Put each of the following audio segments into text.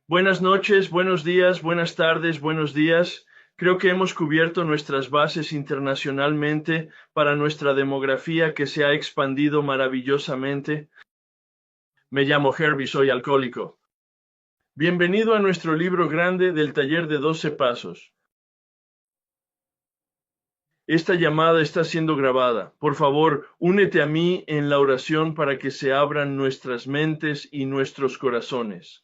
Buenas noches, buenos días, buenas tardes, buenos días. Creo que hemos cubierto nuestras bases internacionalmente para nuestra demografía que se ha expandido maravillosamente. Me llamo Herbie, soy alcohólico. Bienvenido a nuestro libro grande del taller de 12 pasos. Esta llamada está siendo grabada. Por favor, únete a mí en la oración para que se abran nuestras mentes y nuestros corazones.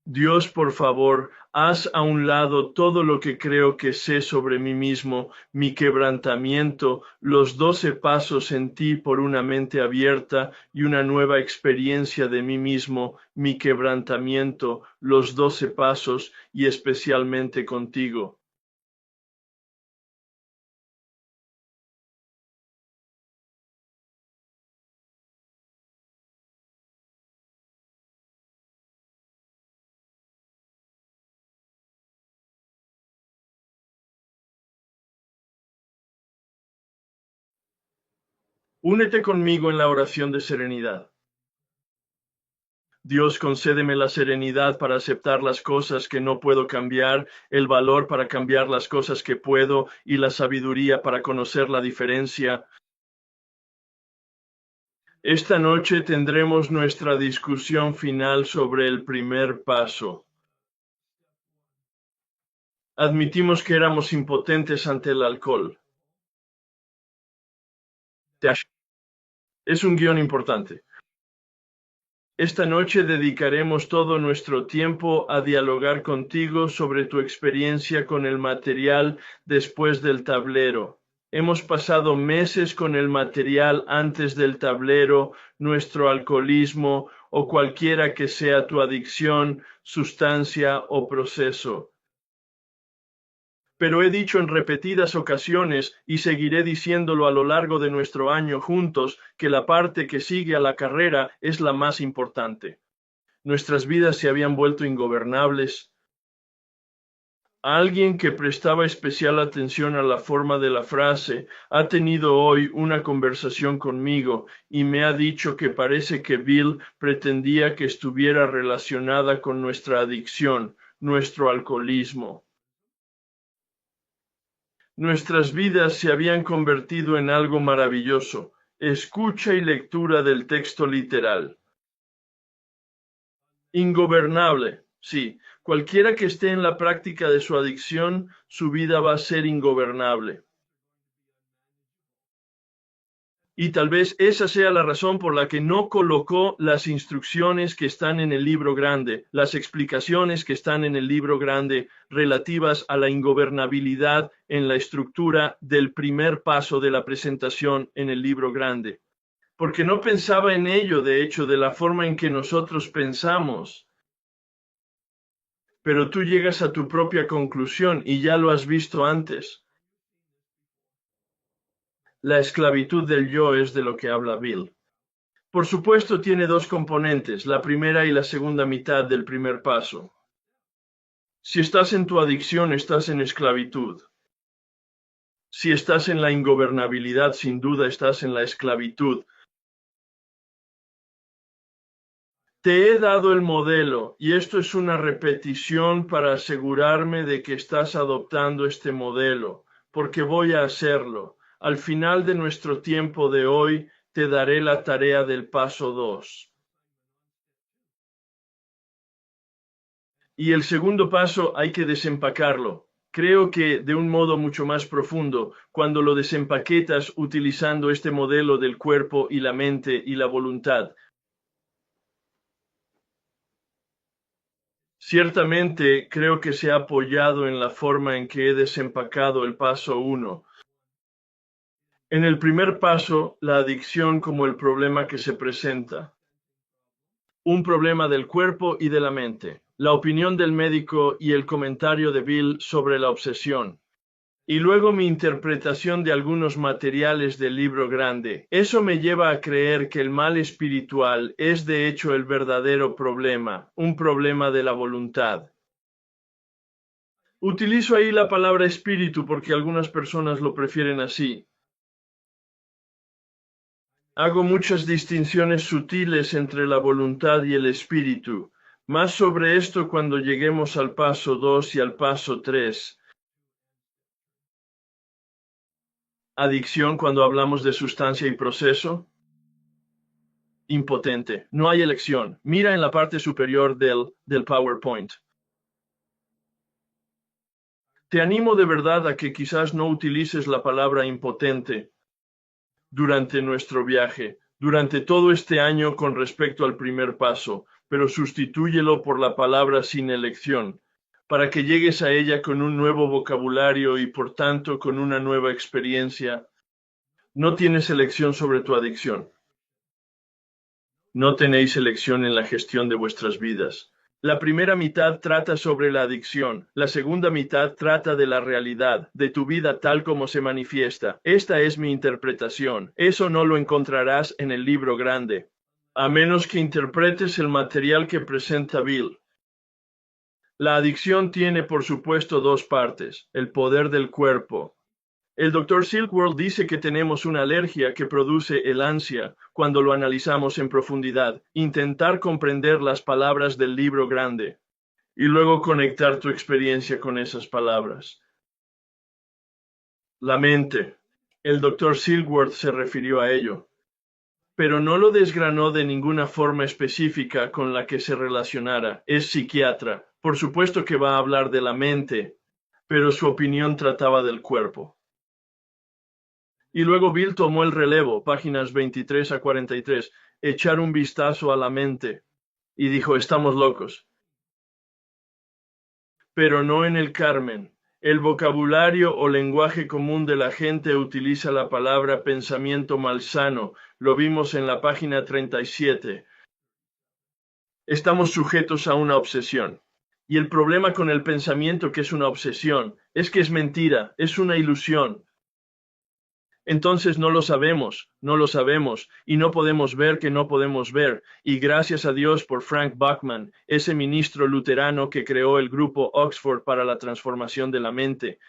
Dios, por favor, haz a un lado todo lo que creo que sé sobre mí mismo, mi quebrantamiento, los 12 pasos en ti por una mente abierta y una nueva experiencia de mí mismo, mi quebrantamiento, los 12 pasos y especialmente contigo. Únete conmigo en la oración de serenidad. Dios, concédeme la serenidad para aceptar las cosas que no puedo cambiar, el valor para cambiar las cosas que puedo y la sabiduría para conocer la diferencia. Esta noche tendremos nuestra discusión final sobre el primer paso. Admitimos que éramos impotentes ante el alcohol. Es un guión importante. Esta noche dedicaremos todo nuestro tiempo a dialogar contigo sobre tu experiencia con el material después del tablero. Hemos pasado meses con el material antes del tablero, nuestro alcoholismo o cualquiera que sea tu adicción, sustancia o proceso. Pero he dicho en repetidas ocasiones, y seguiré diciéndolo a lo largo de nuestro año juntos, que la parte que sigue a la carrera es la más importante. Nuestras vidas se habían vuelto ingobernables. Alguien que prestaba especial atención a la forma de la frase ha tenido hoy una conversación conmigo y me ha dicho que parece que Bill pretendía que estuviera relacionada con nuestra adicción, nuestro alcoholismo. Nuestras vidas se habían convertido en algo maravilloso. Escucha y lectura del texto literal. Ingobernable, sí. Cualquiera que esté en la práctica de su adicción, su vida va a ser ingobernable. Y tal vez esa sea la razón por la que no colocó las instrucciones que están en el libro grande, las explicaciones que están en el libro grande relativas a la ingobernabilidad en la estructura del primer paso de la presentación en el libro grande. Porque no pensaba en ello, de hecho, de la forma en que nosotros pensamos. Pero tú llegas a tu propia conclusión y ya lo has visto antes. La esclavitud del yo es de lo que habla Bill. Por supuesto, tiene dos componentes, la primera y la segunda mitad del primer paso. Si estás en tu adicción, estás en esclavitud. Si estás en la ingobernabilidad, sin duda estás en la esclavitud. Te he dado el modelo, y esto es una repetición para asegurarme de que estás adoptando este modelo, porque voy a hacerlo. Al final de nuestro tiempo de hoy, te daré la tarea del paso 2. Y el segundo paso hay que desempacarlo. Creo que de un modo mucho más profundo, cuando lo desempaquetas utilizando este modelo del cuerpo y la mente y la voluntad. Ciertamente creo que se ha apoyado en la forma en que he desempacado el paso 1. En el primer paso, la adicción como el problema que se presenta. Un problema del cuerpo y de la mente. La opinión del médico y el comentario de Bill sobre la obsesión. Y luego mi interpretación de algunos materiales del libro grande. Eso me lleva a creer que el mal espiritual es de hecho el verdadero problema, un problema de la voluntad. Utilizo ahí la palabra espíritu porque algunas personas lo prefieren así. Hago muchas distinciones sutiles entre la voluntad y el espíritu. Más sobre esto cuando lleguemos al paso 2 y al paso 3. Adicción cuando hablamos de sustancia y proceso. Impotente. No hay elección. Mira en la parte superior del PowerPoint. Te animo de verdad a que quizás no utilices la palabra impotente durante nuestro viaje, durante todo este año con respecto al primer paso, pero sustitúyelo por la palabra sin elección, para que llegues a ella con un nuevo vocabulario y por tanto con una nueva experiencia. No tienes elección sobre tu adicción. No tenéis elección en la gestión de vuestras vidas. La primera mitad trata sobre la adicción, la segunda mitad trata de la realidad, de tu vida tal como se manifiesta. Esta es mi interpretación. Eso no lo encontrarás en el libro grande, a menos que interpretes el material que presenta Bill. La adicción tiene, por supuesto, dos partes: el poder del cuerpo. El Dr. Silkworth dice que tenemos una alergia que produce el ansia cuando lo analizamos en profundidad, intentar comprender las palabras del libro grande y luego conectar tu experiencia con esas palabras. La mente. El Dr. Silkworth se refirió a ello, pero no lo desgranó de ninguna forma específica con la que se relacionara. Es psiquiatra. Por supuesto que va a hablar de la mente, pero su opinión trataba del cuerpo. Y luego Bill tomó el relevo, páginas 23 a 43, echar un vistazo a la mente, y dijo: estamos locos. Pero no en el Carmen. El vocabulario o lenguaje común de la gente utiliza la palabra pensamiento malsano. Lo vimos en la página 37. Estamos sujetos a una obsesión. Y el problema con el pensamiento que es una obsesión es que es mentira, es una ilusión. Entonces no lo sabemos, y no podemos ver que no podemos ver, y gracias a Dios por Frank Buckman, ese ministro luterano que creó el grupo Oxford para la transformación de la mente.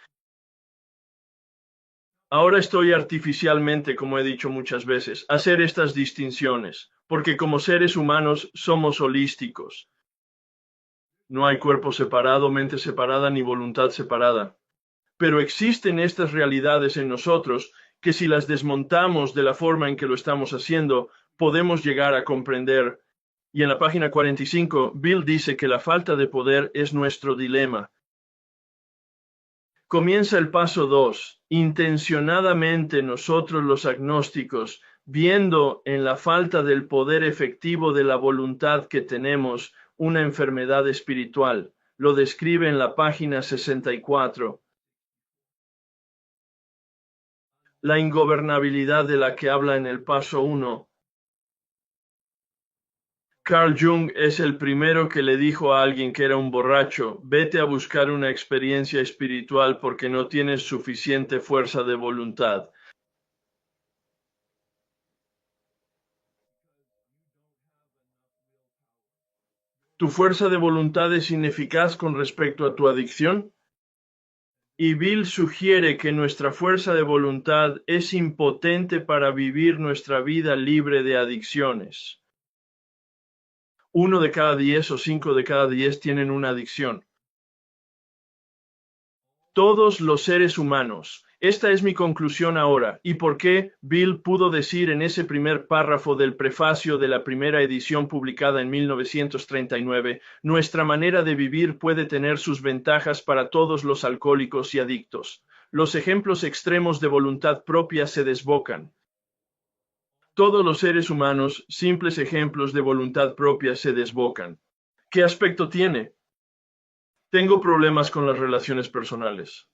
Ahora estoy artificialmente, como he dicho muchas veces, hacer estas distinciones, porque como seres humanos somos holísticos. No hay cuerpo separado, mente separada, ni voluntad separada. Pero existen estas realidades en nosotros que si las desmontamos de la forma en que lo estamos haciendo, podemos llegar a comprender. Y en la página 45, Bill dice que la falta de poder es nuestro dilema. Comienza el paso 2. Intencionadamente nosotros los agnósticos, viendo en la falta del poder efectivo de la voluntad que tenemos una enfermedad espiritual. Lo describe en la página 64. La ingobernabilidad de la que habla en el paso 1. Carl Jung es el primero que le dijo a alguien que era un borracho: vete a buscar una experiencia espiritual porque no tienes suficiente fuerza de voluntad. ¿Tu fuerza de voluntad es ineficaz con respecto a tu adicción? Y Bill sugiere que nuestra fuerza de voluntad es impotente para vivir nuestra vida libre de adicciones. 1 de cada 10 o 5 de cada 10 tienen una adicción. Todos los seres humanos. Esta es mi conclusión ahora, y por qué Bill pudo decir en ese primer párrafo del prefacio de la primera edición publicada en 1939, nuestra manera de vivir puede tener sus ventajas para todos los alcohólicos y adictos. Los ejemplos extremos de voluntad propia se desbocan. Todos los seres humanos, simples ejemplos de voluntad propia se desbocan. ¿Qué aspecto tiene? Tengo problemas con las relaciones personales.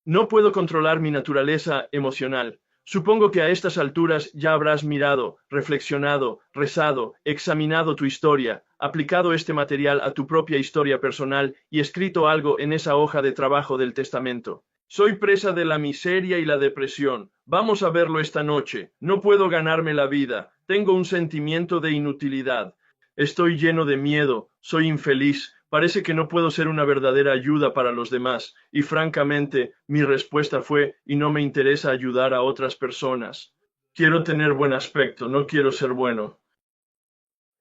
No puedo controlar mi naturaleza emocional. Supongo que a estas alturas ya habrás mirado, reflexionado, rezado, examinado tu historia, aplicado este material a tu propia historia personal y escrito algo en esa hoja de trabajo del testamento. Soy presa de la miseria y la depresión. Vamos a verlo esta noche. No puedo ganarme la vida. Tengo un sentimiento de inutilidad. Estoy lleno de miedo. Soy infeliz. Parece que no puedo ser una verdadera ayuda para los demás, y francamente, mi respuesta fue: y no me interesa ayudar a otras personas. Quiero tener buen aspecto, no quiero ser bueno.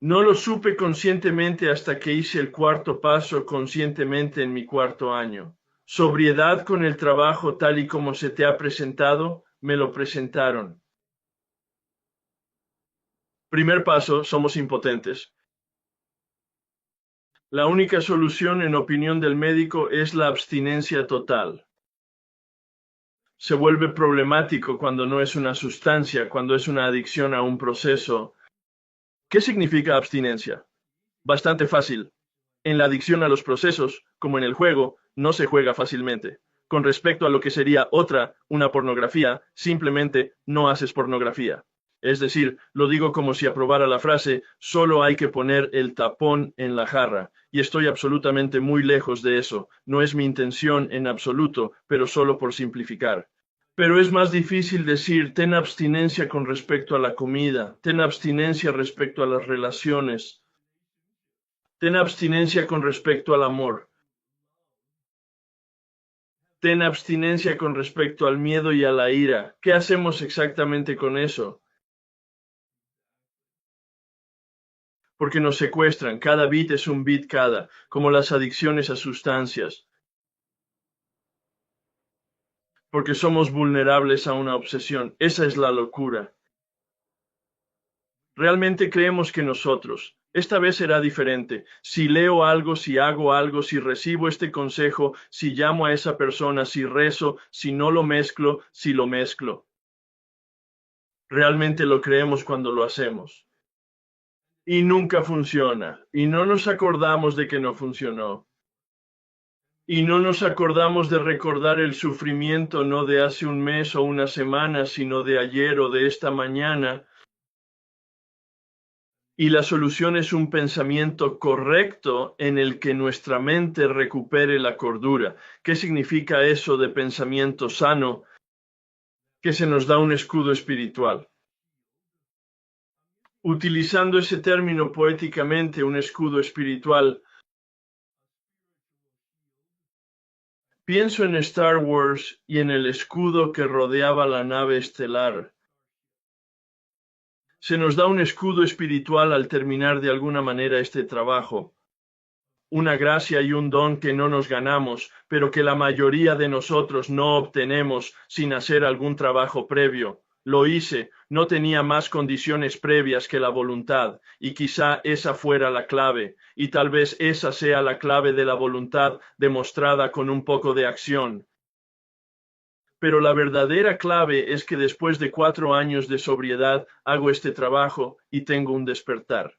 No lo supe conscientemente hasta que hice el cuarto paso conscientemente en mi cuarto año. Sobriedad con el trabajo tal y como se te ha presentado, me lo presentaron. Primer paso, somos impotentes. La única solución, en opinión del médico, es la abstinencia total. Se vuelve problemático cuando no es una sustancia, cuando es una adicción a un proceso. ¿Qué significa abstinencia? Bastante fácil. En la adicción a los procesos, como en el juego, no se juega fácilmente. Con respecto a lo que sería una pornografía, simplemente no haces pornografía. Es decir, lo digo como si aprobara la frase, solo hay que poner el tapón en la jarra, y estoy absolutamente muy lejos de eso. No es mi intención en absoluto, pero solo por simplificar. Pero es más difícil decir, ten abstinencia con respecto a la comida, ten abstinencia respecto a las relaciones, ten abstinencia con respecto al amor. Ten abstinencia con respecto al miedo y a la ira. ¿Qué hacemos exactamente con eso? Porque nos secuestran. Cada bit es un bit cada, como las adicciones a sustancias. Porque somos vulnerables a una obsesión. Esa es la locura. Realmente creemos que nosotros, esta vez será diferente. Si leo algo, si hago algo, si recibo este consejo, si llamo a esa persona, si rezo, si no lo mezclo, si lo mezclo. Realmente lo creemos cuando lo hacemos. Y nunca funciona. Y no nos acordamos de que no funcionó. Y no nos acordamos de recordar el sufrimiento no de hace un mes o una semana, sino de ayer o de esta mañana. Y la solución es un pensamiento correcto en el que nuestra mente recupere la cordura. ¿Qué significa eso de pensamiento sano? Que se nos da un escudo espiritual. Utilizando ese término poéticamente, un escudo espiritual, pienso en Star Wars y en el escudo que rodeaba la nave estelar. Se nos da un escudo espiritual al terminar de alguna manera este trabajo. Una gracia y un don que no nos ganamos, pero que la mayoría de nosotros no obtenemos sin hacer algún trabajo previo. Lo hice, no tenía más condiciones previas que la voluntad, y quizá esa fuera la clave, y tal vez esa sea la clave de la voluntad demostrada con un poco de acción. Pero la verdadera clave es que después de 4 años de sobriedad hago este trabajo y tengo un despertar.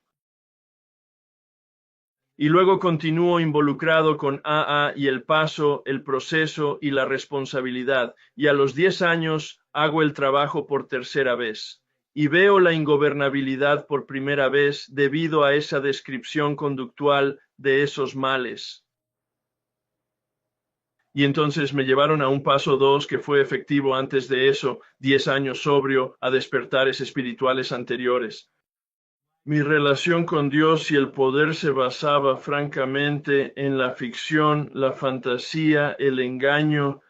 Y luego continúo involucrado con AA y el paso, el proceso y la responsabilidad. Y a los 10 años hago el trabajo por tercera vez. Y veo la ingobernabilidad por primera vez debido a esa descripción conductual de esos males. Y entonces me llevaron a un paso 2 que fue efectivo antes de eso, 10 años sobrio, a despertares espirituales anteriores. Mi relación con Dios y el poder se basaba francamente en la ficción, la fantasía, el engaño.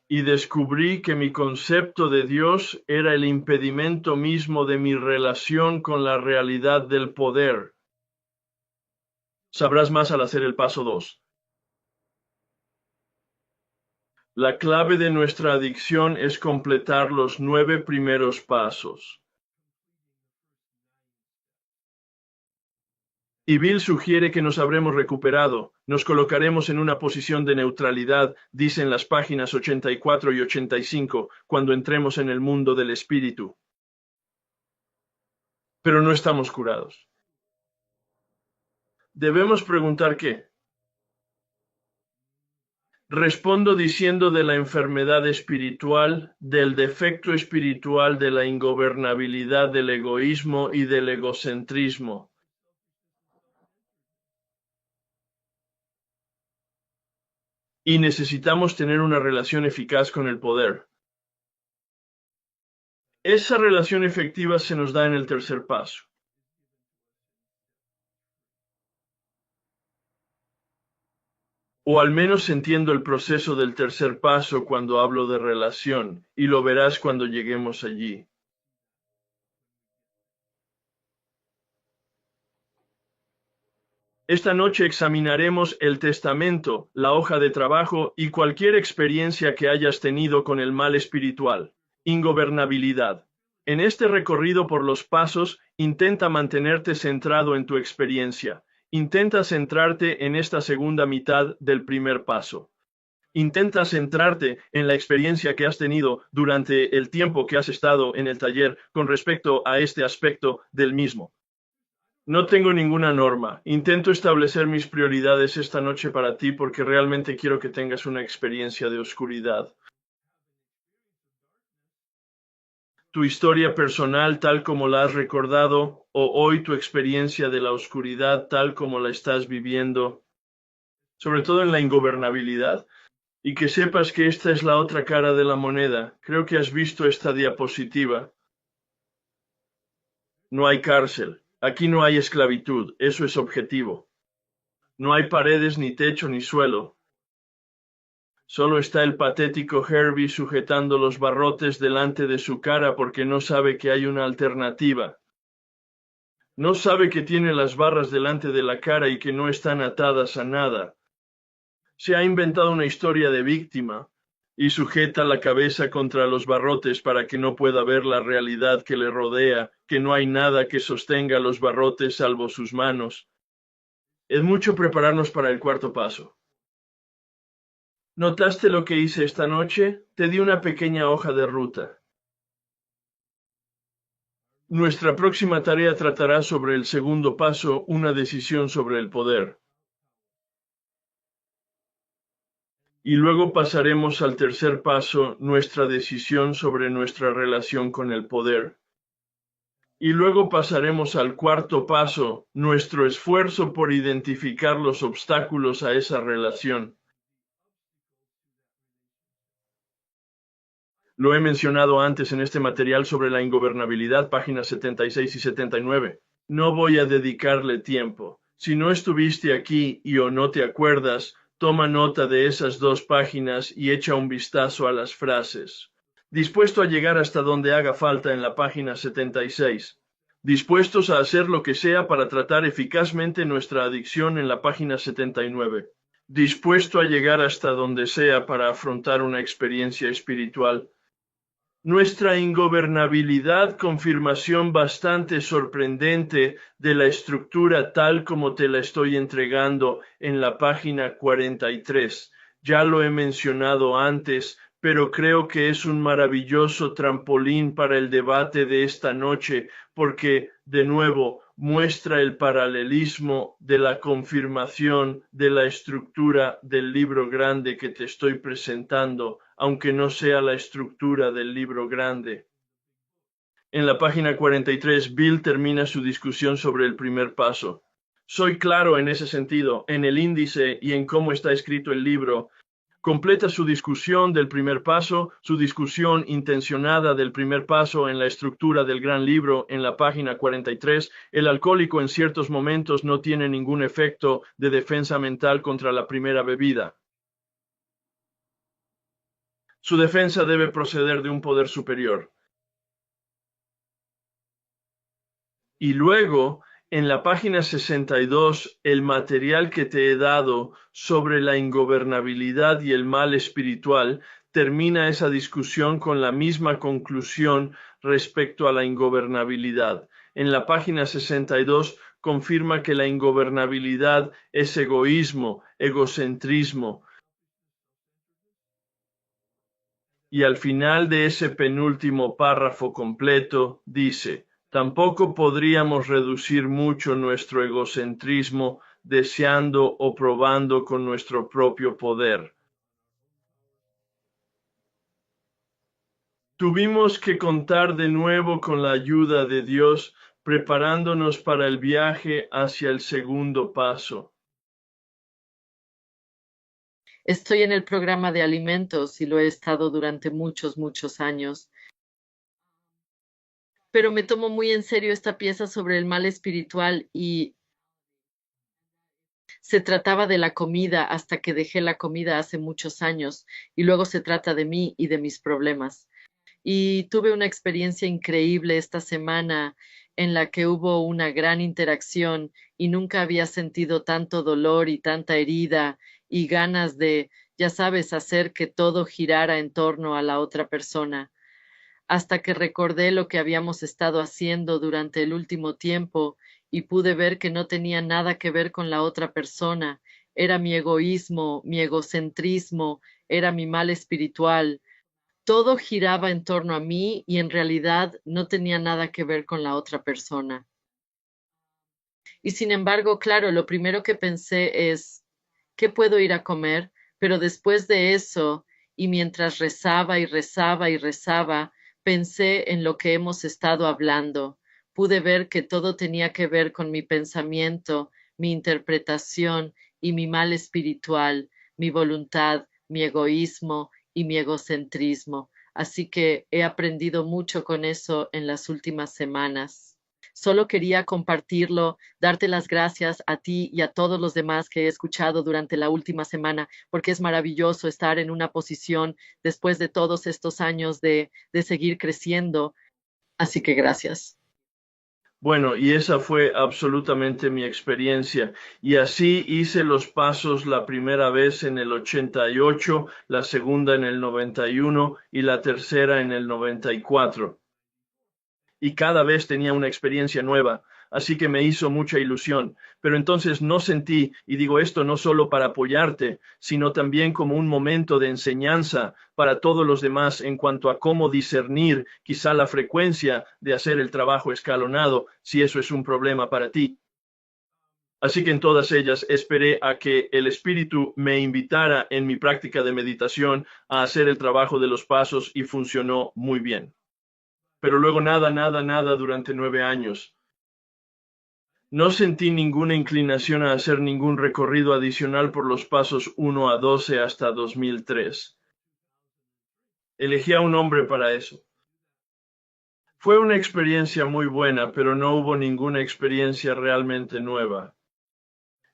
Y descubrí que mi concepto de Dios era el impedimento mismo de mi relación con la realidad del poder. Sabrás más al hacer el paso 2. La clave de nuestra adicción es completar los 9 primeros pasos. Y Bill sugiere que nos habremos recuperado, nos colocaremos en una posición de neutralidad, dicen las páginas 84 y 85, cuando entremos en el mundo del espíritu. Pero no estamos curados. Debemos preguntar qué. Respondo diciendo de la enfermedad espiritual, del defecto espiritual, de la ingobernabilidad del egoísmo y del egocentrismo. Y necesitamos tener una relación eficaz con el poder. Esa relación efectiva se nos da en el tercer paso. O al menos entiendo el proceso del tercer paso cuando hablo de relación, y lo verás cuando lleguemos allí. Esta noche examinaremos el testamento, la hoja de trabajo y cualquier experiencia que hayas tenido con el mal espiritual. Ingobernabilidad. En este recorrido por los pasos, intenta mantenerte centrado en tu experiencia. Intenta centrarte en esta segunda mitad del primer paso. Intenta centrarte en la experiencia que has tenido durante el tiempo que has estado en el taller con respecto a este aspecto del mismo. No tengo ninguna norma. Intento establecer mis prioridades esta noche para ti porque realmente quiero que tengas una experiencia de oscuridad. Tu historia personal tal como la has recordado o hoy tu experiencia de la oscuridad tal como la estás viviendo, sobre todo en la ingobernabilidad, y que sepas que esta es la otra cara de la moneda. Creo que has visto esta diapositiva. No hay cárcel. Aquí no hay esclavitud. Eso es objetivo. No hay paredes, ni techo, ni suelo. Solo está el patético Herbie sujetando los barrotes delante de su cara porque no sabe que hay una alternativa. No sabe que tiene las barras delante de la cara y que no están atadas a nada. Se ha inventado una historia de víctima y sujeta la cabeza contra los barrotes para que no pueda ver la realidad que le rodea, que no hay nada que sostenga los barrotes salvo sus manos. Es mucho prepararnos para el cuarto paso. ¿Notaste lo que hice esta noche? Te di una pequeña hoja de ruta. Nuestra próxima tarea tratará sobre el segundo paso, una decisión sobre el poder. Y luego pasaremos al tercer paso, nuestra decisión sobre nuestra relación con el poder. Y luego pasaremos al cuarto paso, nuestro esfuerzo por identificar los obstáculos a esa relación. Lo he mencionado antes en este material sobre la ingobernabilidad, páginas 76 y 79. No voy a dedicarle tiempo. Si no estuviste aquí y o no te acuerdas, toma nota de esas 2 páginas y echa un vistazo a las frases. Dispuesto a llegar hasta donde haga falta en la página 76. Dispuestos a hacer lo que sea para tratar eficazmente nuestra adicción en la página 79. Dispuesto a llegar hasta donde sea para afrontar una experiencia espiritual. Nuestra ingobernabilidad, confirmación bastante sorprendente de la estructura tal como te la estoy entregando en la página 43. Ya lo he mencionado antes, pero creo que es un maravilloso trampolín para el debate de esta noche, porque, de nuevo, muestra el paralelismo de la confirmación de la estructura del libro grande que te estoy presentando, aunque no sea la estructura del libro grande. En la página 43, Bill termina su discusión sobre el primer paso. Soy claro en ese sentido, en el índice y en cómo está escrito el libro. Completa su discusión del primer paso, su discusión intencionada del primer paso en la estructura del gran libro en la página 43. El alcohólico en ciertos momentos no tiene ningún efecto de defensa mental contra la primera bebida. Su defensa debe proceder de un poder superior. Y luego, en la página 62, el material que te he dado sobre la ingobernabilidad y el mal espiritual termina esa discusión con la misma conclusión respecto a la ingobernabilidad. En la página 62 confirma que la ingobernabilidad es egoísmo, egocentrismo. Y al final de ese penúltimo párrafo completo dice: tampoco podríamos reducir mucho nuestro egocentrismo deseando o probando con nuestro propio poder. Tuvimos que contar de nuevo con la ayuda de Dios, preparándonos para el viaje hacia el segundo paso. Estoy en el programa de alimentos y lo he estado durante muchos años, pero me tomo muy en serio esta pieza sobre el mal espiritual y Se trataba de la comida hasta que dejé la comida hace muchos años y luego se trata de mí y de mis problemas. Y tuve una experiencia increíble esta semana en la que hubo una gran interacción y nunca había sentido tanto dolor y tanta herida y ganas de, ya sabes, hacer que todo girara en torno a la otra persona, hasta que recordé lo que habíamos estado haciendo durante el último tiempo y pude ver que no tenía nada que ver con la otra persona. Era mi egoísmo, mi egocentrismo, era mi mal espiritual. Todo giraba en torno a mí y en realidad no tenía nada que ver con la otra persona. Y sin embargo, claro, lo primero que pensé es, ¿qué puedo ir a comer? Pero después de eso, y mientras rezaba y rezaba y rezaba, pensé en lo que hemos estado hablando. Pude ver que todo tenía que ver con mi pensamiento, mi interpretación y mi mal espiritual, mi voluntad, mi egoísmo y mi egocentrismo. Así que he aprendido mucho con eso en las últimas semanas. Solo quería compartirlo, darte las gracias a ti y a todos los demás que he escuchado durante la última semana, porque es maravilloso estar en una posición después de todos estos años de seguir creciendo. Así que gracias. Bueno, y esa fue absolutamente mi experiencia. Y así hice los pasos la primera vez en el 88, la segunda en el 91 y la tercera en el 94. Y cada vez tenía una experiencia nueva, así que me hizo mucha ilusión. Pero entonces no sentí, y digo esto no solo para apoyarte, sino también como un momento de enseñanza para todos los demás en cuanto a cómo discernir quizá la frecuencia de hacer el trabajo escalonado, si eso es un problema para ti. Así que en todas ellas esperé a que el Espíritu me invitara en mi práctica de meditación a hacer el trabajo de los pasos y funcionó muy bien. Pero luego nada, nada, nada durante 9 años. No sentí ninguna inclinación a hacer ningún recorrido adicional por los pasos 1 a 12 hasta 2003. Elegí a un hombre para eso. Fue una experiencia muy buena, pero no hubo ninguna experiencia realmente nueva.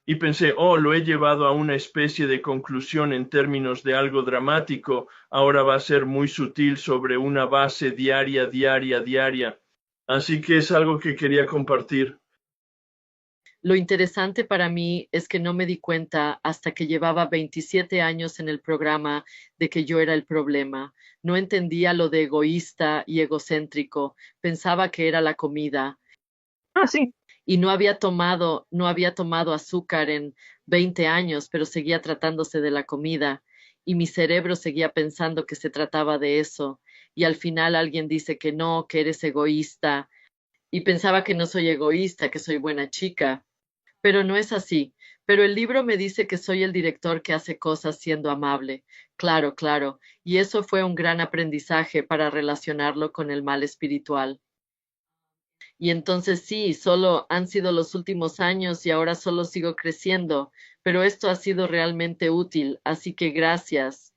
Y pensé, oh, lo he llevado a una especie de conclusión en términos de algo dramático, ahora va a ser muy sutil sobre una base diaria, diaria, diaria. Así que es algo que quería compartir. Lo interesante para mí es que no me di cuenta hasta que llevaba 27 años en el programa de que yo era el problema. No entendía lo de egoísta y egocéntrico. Pensaba que era la comida. Ah, sí. Y no había tomado azúcar en 20 años, pero seguía tratándose de la comida. Y mi cerebro seguía pensando que se trataba de eso. Y al final alguien dice que no, que eres egoísta. Y pensaba que no soy egoísta, que soy buena chica, pero no es así. Pero el libro me dice que soy el director que hace cosas siendo amable. Claro, claro. Y eso fue un gran aprendizaje para relacionarlo con el mal espiritual. Y entonces sí, solo han sido los últimos años y ahora solo sigo creciendo, pero esto ha sido realmente útil, así que gracias.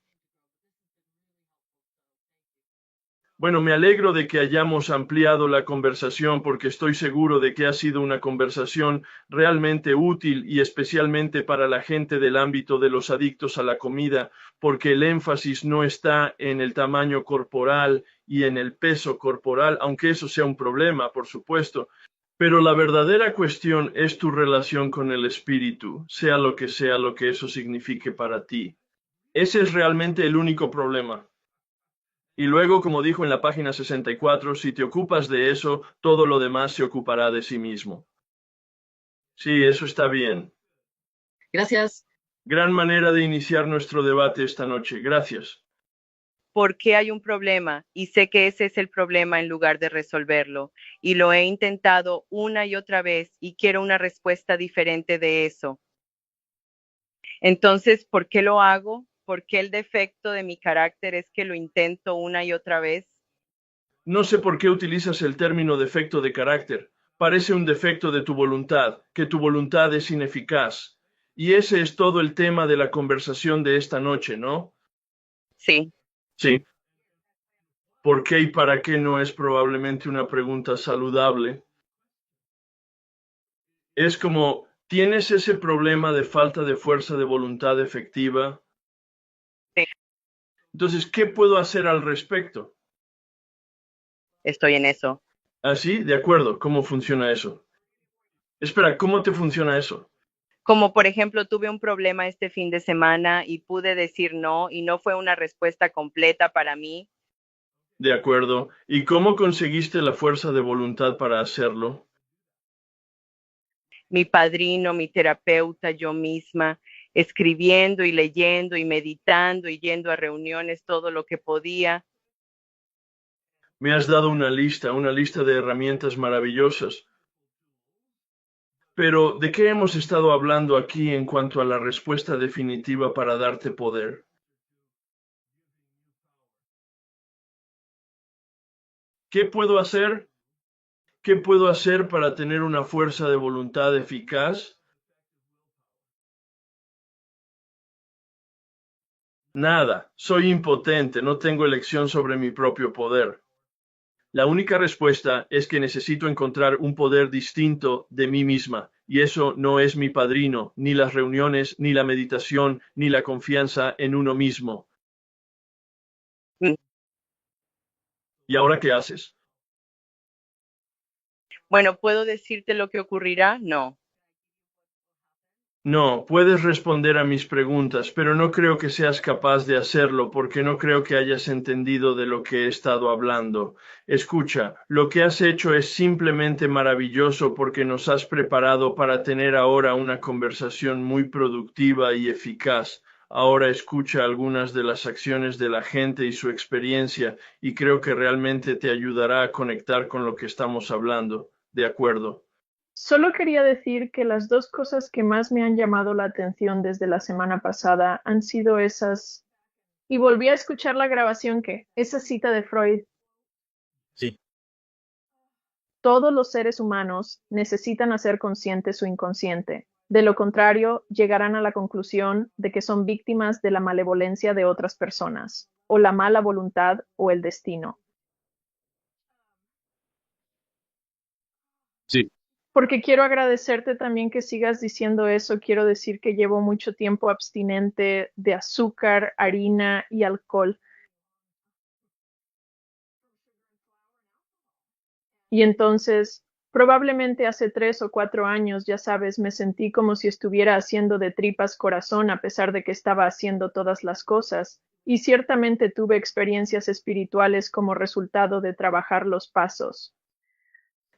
Bueno, me alegro de que hayamos ampliado la conversación porque estoy seguro de que ha sido una conversación realmente útil y especialmente para la gente del ámbito de los adictos a la comida, porque el énfasis no está en el tamaño corporal y en el peso corporal, aunque eso sea un problema, por supuesto. Pero la verdadera cuestión es tu relación con el espíritu, sea lo que eso signifique para ti. Ese es realmente el único problema. Y luego, como dijo en la página 64, si te ocupas de eso, todo lo demás se ocupará de sí mismo. Sí, eso está bien. Gracias. Gran manera de iniciar nuestro debate esta noche. Gracias. ¿Por qué hay un problema? Y sé que ese es el problema en lugar de resolverlo. Y lo he intentado una y otra vez y quiero una respuesta diferente de eso. Entonces, ¿por qué lo hago? ¿Por qué el defecto de mi carácter es que lo intento una y otra vez? No sé por qué utilizas el término defecto de carácter. Parece un defecto de tu voluntad, que tu voluntad es ineficaz. Y ese es todo el tema de la conversación de esta noche, ¿no? Sí. Sí. ¿Por qué y para qué no es probablemente una pregunta saludable? Es como ¿Tienes ese problema de falta de fuerza de voluntad efectiva? Sí. Entonces, ¿qué puedo hacer al respecto? Estoy en eso. ¿Ah, sí? De acuerdo. ¿Cómo funciona eso? Espera, ¿cómo te funciona eso? Como por ejemplo, tuve un problema este fin de semana y pude decir no y no fue una respuesta completa para mí. De acuerdo. ¿Y cómo conseguiste la fuerza de voluntad para hacerlo? Mi padrino, mi terapeuta, yo misma, escribiendo y leyendo y meditando y yendo a reuniones todo lo que podía. Me has dado una lista de herramientas maravillosas. Pero, ¿de qué hemos estado hablando aquí en cuanto a la respuesta definitiva para darte poder? ¿Qué puedo hacer? ¿Qué puedo hacer para tener una fuerza de voluntad eficaz? Nada, soy impotente, no tengo elección sobre mi propio poder. La única respuesta es que necesito encontrar un poder distinto de mí misma, y eso no es mi padrino, ni las reuniones, ni la meditación, ni la confianza en uno mismo. Mm. ¿Y ahora qué haces? Bueno, ¿puedo decirte lo que ocurrirá? No. No, puedes responder a mis preguntas, pero no creo que seas capaz de hacerlo porque no creo que hayas entendido de lo que he estado hablando. Escucha, lo que has hecho es simplemente maravilloso porque nos has preparado para tener ahora una conversación muy productiva y eficaz. Ahora escucha algunas de las acciones de la gente y su experiencia y creo que realmente te ayudará a conectar con lo que estamos hablando. ¿De acuerdo? Solo quería decir que las dos cosas que más me han llamado la atención desde la semana pasada han sido esas, y volví a escuchar la grabación esa cita de Freud. Sí. Todos los seres humanos necesitan hacer consciente su inconsciente. De lo contrario, llegarán a la conclusión de que son víctimas de la malevolencia de otras personas, o la mala voluntad o el destino. Sí. Porque quiero agradecerte también que sigas diciendo eso. Quiero decir que llevo mucho tiempo abstinente de azúcar, harina y alcohol. Y entonces, probablemente hace 3 o 4 años, ya sabes, me sentí como si estuviera haciendo de tripas corazón a pesar de que estaba haciendo todas las cosas. Y ciertamente tuve experiencias espirituales como resultado de trabajar los pasos.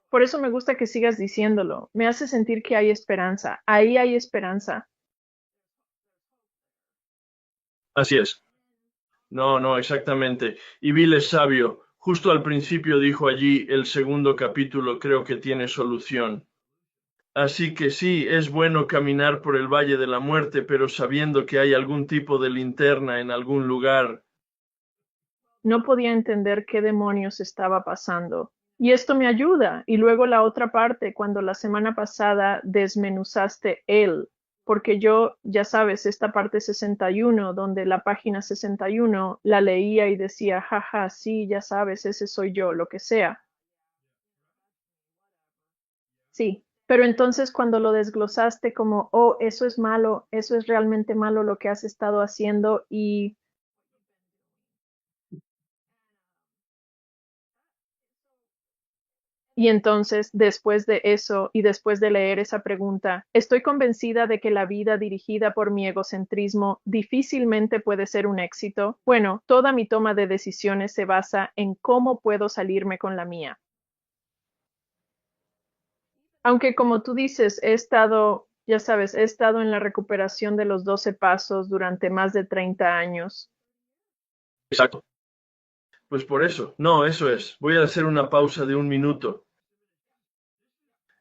Por eso me gusta que sigas diciéndolo. Me hace sentir que hay esperanza. Ahí hay esperanza. Así es. No, no, exactamente. Y Bill es sabio. Justo al principio dijo allí, el segundo capítulo creo que tiene solución. Así que sí, es bueno caminar por el valle de la muerte, pero sabiendo que hay algún tipo de linterna en algún lugar. No podía entender qué demonios estaba pasando. Y esto me ayuda. Y luego la otra parte, cuando la semana pasada desmenuzaste él, porque yo, ya sabes, esta parte 61, donde la página 61 la leía y decía, jaja, sí, ya sabes, ese soy yo, lo que sea. Sí, pero entonces cuando lo desglosaste como, oh, eso es malo, eso es realmente malo lo que has estado haciendo y entonces, después de eso y después de leer esa pregunta, estoy convencida de que la vida dirigida por mi egocentrismo difícilmente puede ser un éxito. Bueno, toda mi toma de decisiones se basa en cómo puedo salirme con la mía. Aunque como tú dices, he estado, ya sabes, he estado en la recuperación de los 12 pasos durante más de 30 años. Exacto. Pues por eso. No, eso es. Voy a hacer una pausa de un minuto.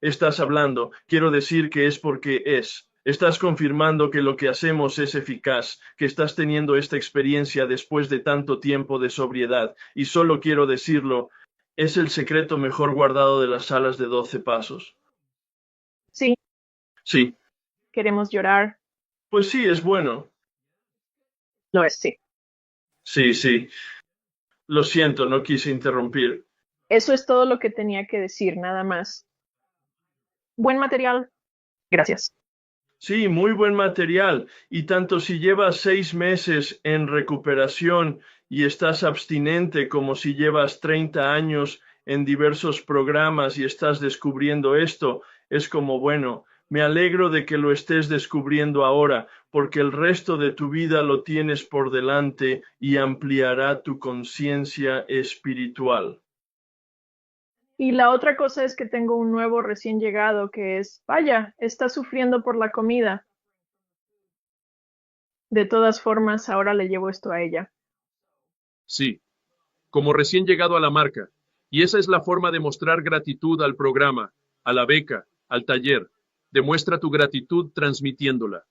Estás hablando, quiero decir que es porque es. Estás confirmando que lo que hacemos es eficaz, que estás teniendo esta experiencia después de tanto tiempo de sobriedad, y solo quiero decirlo, es el secreto mejor guardado de las salas de 12 pasos. Sí, Sí, queremos llorar. pues sí, es bueno. No es sí. Sí, sí. Lo siento, no quise interrumpir. Eso es todo lo que tenía que decir, nada más. Buen material. Gracias. Sí, muy buen material. Y tanto si llevas 6 meses en recuperación y estás abstinente como si llevas 30 años en diversos programas y estás descubriendo esto, es como, bueno, me alegro de que lo estés descubriendo ahora, porque el resto de tu vida lo tienes por delante y ampliará tu conciencia espiritual. Y la otra cosa es que tengo un nuevo recién llegado que es, vaya, está sufriendo por la comida. De todas formas, ahora le llevo esto a ella. Sí, como recién llegado a la marca. Y esa es la forma de mostrar gratitud al programa, a la beca, al taller. Demuestra tu gratitud transmitiéndola.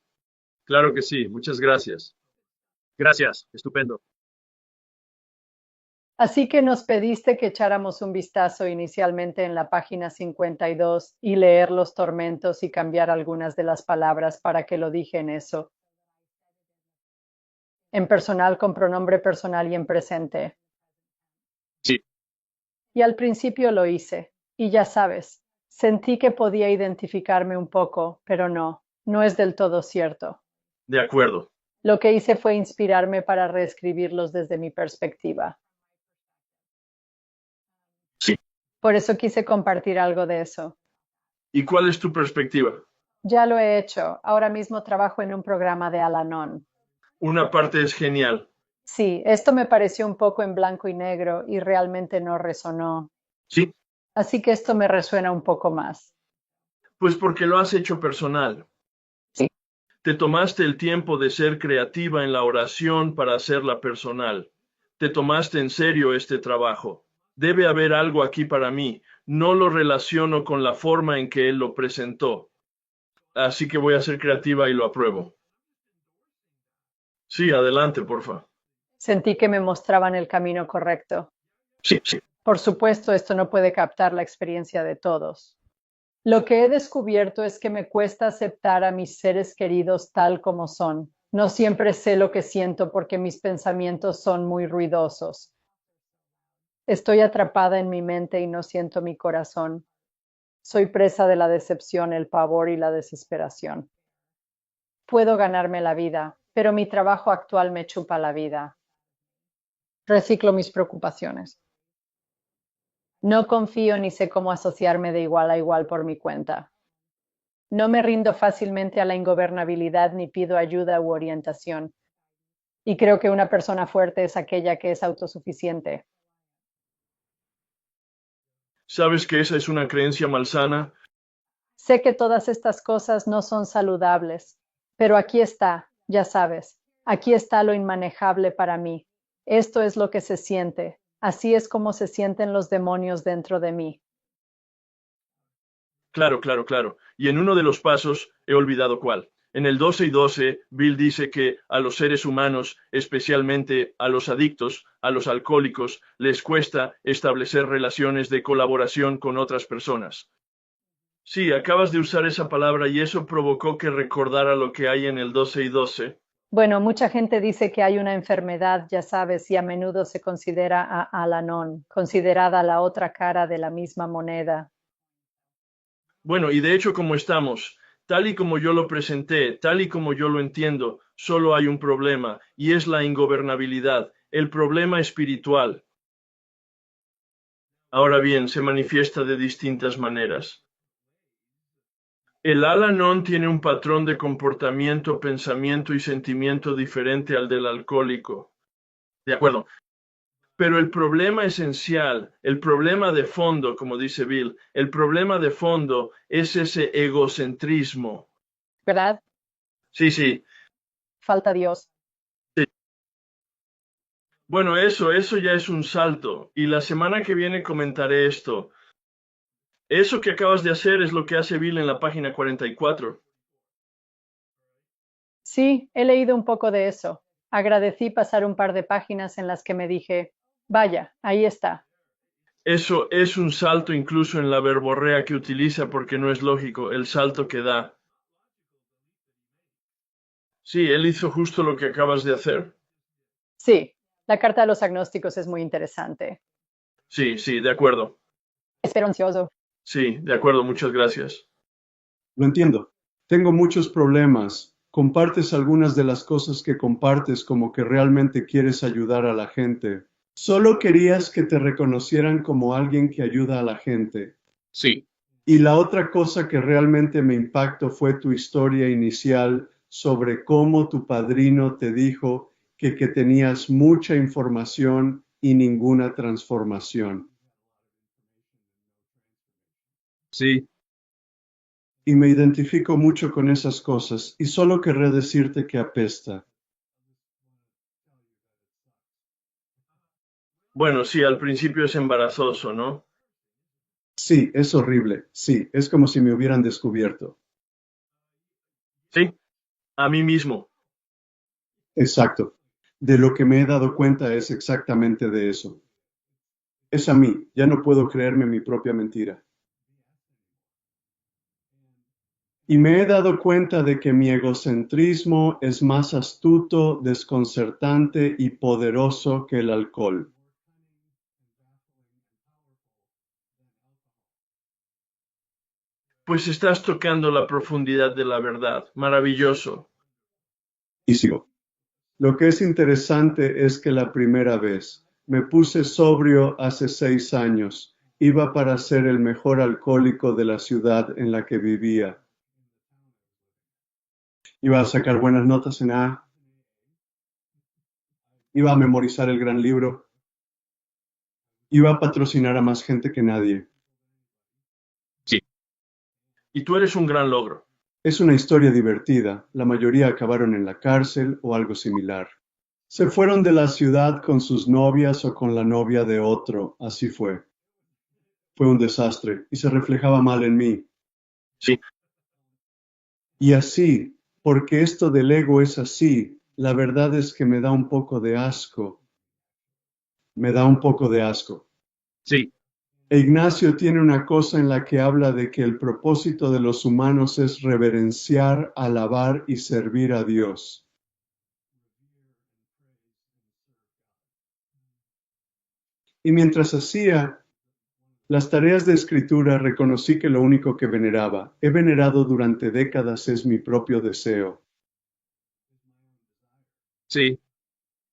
Claro que sí, muchas gracias. Gracias, estupendo. Así que nos pediste que echáramos un vistazo inicialmente en la página 52 y leer los tormentos y cambiar algunas de las palabras para que lo dije en eso. En personal con pronombre personal y en presente. Sí, Y al principio lo hice. Y ya sabes, sentí que podía identificarme un poco, pero no es del todo cierto. De acuerdo. Lo que hice fue inspirarme para reescribirlos desde mi perspectiva. Sí. Por eso quise compartir algo de eso. ¿Y cuál es tu perspectiva? Ya lo he hecho. Ahora mismo trabajo en un programa de Al-Anon. Una parte es genial. Sí, esto me pareció un poco en blanco y negro y realmente no resonó. Sí, Así que esto me resuena un poco más. pues porque lo has hecho personal. Sí. Te tomaste el tiempo de ser creativa en la oración para hacerla personal. Te tomaste en serio este trabajo. Debe haber algo aquí para mí. No lo relaciono con la forma en que él lo presentó. Así que voy a ser creativa y lo apruebo. Sí, adelante, porfa. Sentí que me mostraban el camino correcto. Sí, sí. Por supuesto, esto no puede captar la experiencia de todos. Lo que he descubierto es que me cuesta aceptar a mis seres queridos tal como son. No siempre sé lo que siento porque mis pensamientos son muy ruidosos. Estoy atrapada en mi mente y no siento mi corazón. Soy presa de la decepción, el pavor y la desesperación. Puedo ganarme la vida, pero mi trabajo actual me chupa la vida. Reciclo mis preocupaciones. No confío ni sé cómo asociarme de igual a igual por mi cuenta. No me rindo fácilmente a la ingobernabilidad ni pido ayuda u orientación. Y creo que una persona fuerte es aquella que es autosuficiente. ¿Sabes que esa es una creencia malsana? Sé que todas estas cosas no son saludables, pero aquí está, ya sabes, aquí está lo inmanejable para mí. Esto es lo que se siente. Así es como se sienten los demonios dentro de mí. Claro, claro, claro. Y en uno de los pasos, he olvidado cuál. En el 12 y 12, Bill dice que a los seres humanos, especialmente a los adictos, a los alcohólicos, les cuesta establecer relaciones de colaboración con otras personas. Sí, acabas de usar esa palabra y eso provocó que recordara lo que hay en el 12 y 12. Bueno, mucha gente dice que hay una enfermedad, ya sabes, y a menudo se considera a Al-Anon, considerada la otra cara de la misma moneda. Bueno, y de hecho como estamos, tal y como yo lo presenté, tal y como yo lo entiendo, solo hay un problema, y es la ingobernabilidad, el problema espiritual. Ahora bien, se manifiesta de distintas maneras. El Al-Anon tiene un patrón de comportamiento, pensamiento y sentimiento diferente al del alcohólico. De acuerdo. Pero el problema esencial, el problema de fondo, como dice Bill, el problema de fondo es ese egocentrismo. ¿Verdad? Sí, sí. Falta Dios. Sí. Bueno, eso ya es un salto. Y la semana que viene comentaré esto. Eso que acabas de hacer es lo que hace Bill en la página 44. Sí, he leído un poco de eso. Agradecí pasar un par de páginas en las que me dije, vaya, ahí está. Eso es un salto incluso en la verborrea que utiliza porque no es lógico el salto que da. Sí, él hizo justo lo que acabas de hacer. Sí, la carta a los agnósticos es muy interesante. Sí, sí, de acuerdo. Esperanzioso. Sí, de acuerdo, muchas gracias. Lo entiendo. Tengo muchos problemas. Compartes algunas de las cosas que compartes como que realmente quieres ayudar a la gente. Solo querías que te reconocieran como alguien que ayuda a la gente. Sí, Y la otra cosa que realmente me impactó fue tu historia inicial sobre cómo tu padrino te dijo que tenías mucha información y ninguna transformación. sí, Y me identifico mucho con esas cosas y solo querré decirte que apesta. Bueno, sí, al principio es embarazoso, ¿no? Sí, es horrible. Sí, es como si me hubieran descubierto. Sí, a mí mismo. Exacto. De lo que me he dado cuenta es exactamente de eso. Es a mí. Ya no puedo creerme mi propia mentira. Y me he dado cuenta de que mi egocentrismo es más astuto, desconcertante y poderoso que el alcohol. Pues estás tocando la profundidad de la verdad. Maravilloso. Y sigo. Lo que es interesante es que la primera vez me puse sobrio hace 6 años. Iba para ser el mejor alcohólico de la ciudad en la que vivía. Iba a sacar buenas notas en A. Iba a memorizar el gran libro. Iba a patrocinar a más gente que nadie. sí. Y tú eres un gran logro. Es una historia divertida. La mayoría acabaron en la cárcel o algo similar. Se fueron de la ciudad con sus novias o con la novia de otro. Así fue. Fue un desastre y se reflejaba mal en mí. Sí, Y así, porque esto del ego es así, la verdad es que me da un poco de asco. Me da un poco de asco. Sí, E Ignacio tiene una cosa en la que habla de que el propósito de los humanos es reverenciar, alabar y servir a Dios. Y mientras hacía las tareas de escritura, reconocí que lo único que he venerado durante décadas, es mi propio deseo. sí,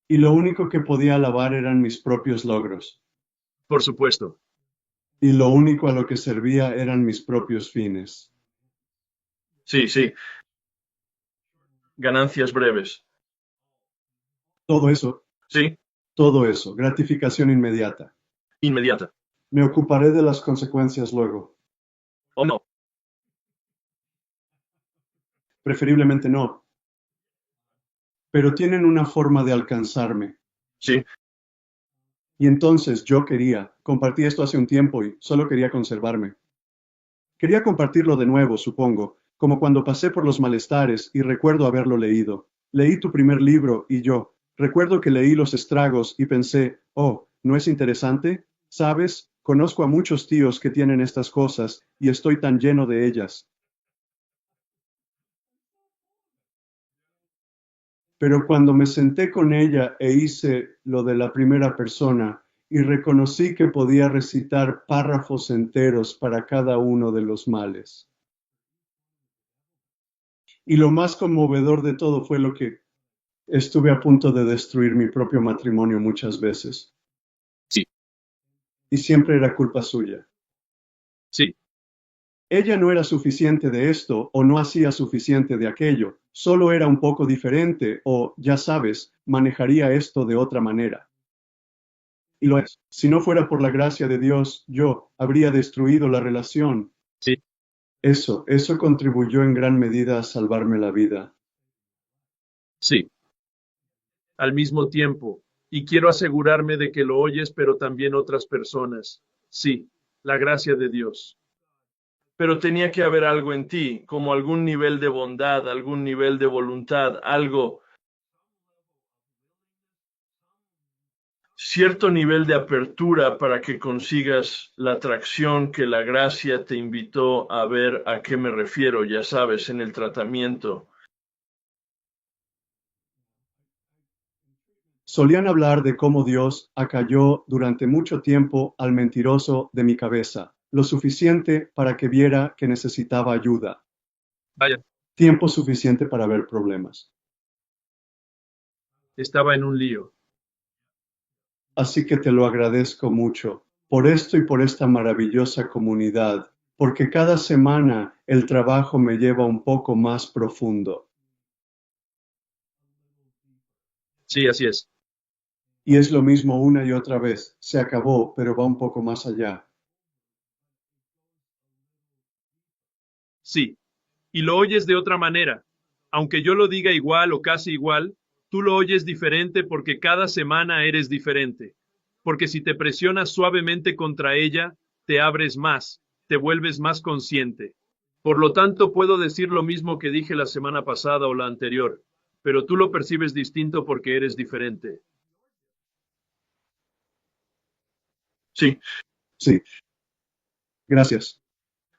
Y lo único que podía alabar eran mis propios logros. por supuesto. Y lo único a lo que servía eran mis propios fines. sí, sí. Ganancias breves. Todo eso, Sí, gratificación inmediata. inmediata. Me ocuparé de las consecuencias luego. ¿O no? Preferiblemente no. Pero tienen una forma de alcanzarme. Sí, Y entonces compartí esto hace un tiempo y solo quería conservarme. Quería compartirlo de nuevo, supongo, como cuando pasé por los malestares y recuerdo haberlo leído. Leí tu primer libro y recuerdo que leí Los estragos y pensé, oh, ¿no es interesante? ¿Sabes? Conozco a muchos tíos que tienen estas cosas y estoy tan lleno de ellas. Pero cuando me senté con ella e hice lo de la primera persona y reconocí que podía recitar párrafos enteros para cada uno de los males. Y lo más conmovedor de todo fue lo que estuve a punto de destruir mi propio matrimonio muchas veces. Sí, Y siempre era culpa suya. sí, Ella no era suficiente de esto o no hacía suficiente de aquello, solo era un poco diferente o, ya sabes, manejaría esto de otra manera. Y lo es. Si no fuera por la gracia de Dios, yo habría destruido la relación. sí, Eso contribuyó en gran medida a salvarme la vida. sí. Al mismo tiempo, y quiero asegurarme de que lo oyes, pero también otras personas. Sí, la gracia de Dios. pero tenía que haber algo en ti, como algún nivel de bondad, algún nivel de voluntad, algo, cierto nivel de apertura para que consigas la atracción que la gracia te invitó a ver. ¿A qué me refiero? Ya sabes, en el tratamiento. Solían hablar de cómo Dios acalló durante mucho tiempo al mentiroso de mi cabeza, lo suficiente para que viera que necesitaba ayuda. Vaya, tiempo suficiente para ver problemas. Estaba en un lío. Así que te lo agradezco mucho por esto y por esta maravillosa comunidad, porque cada semana el trabajo me lleva un poco más profundo. Sí, así es. Y es lo mismo una y otra vez. Se acabó, pero va un poco más allá. Sí. Y lo oyes de otra manera. Aunque yo lo diga igual o casi igual, tú lo oyes diferente porque cada semana eres diferente. Porque si te presionas suavemente contra ella, te abres más, te vuelves más consciente. Por lo tanto, puedo decir lo mismo que dije la semana pasada o la anterior, pero tú lo percibes distinto porque eres diferente. Sí, Sí, gracias.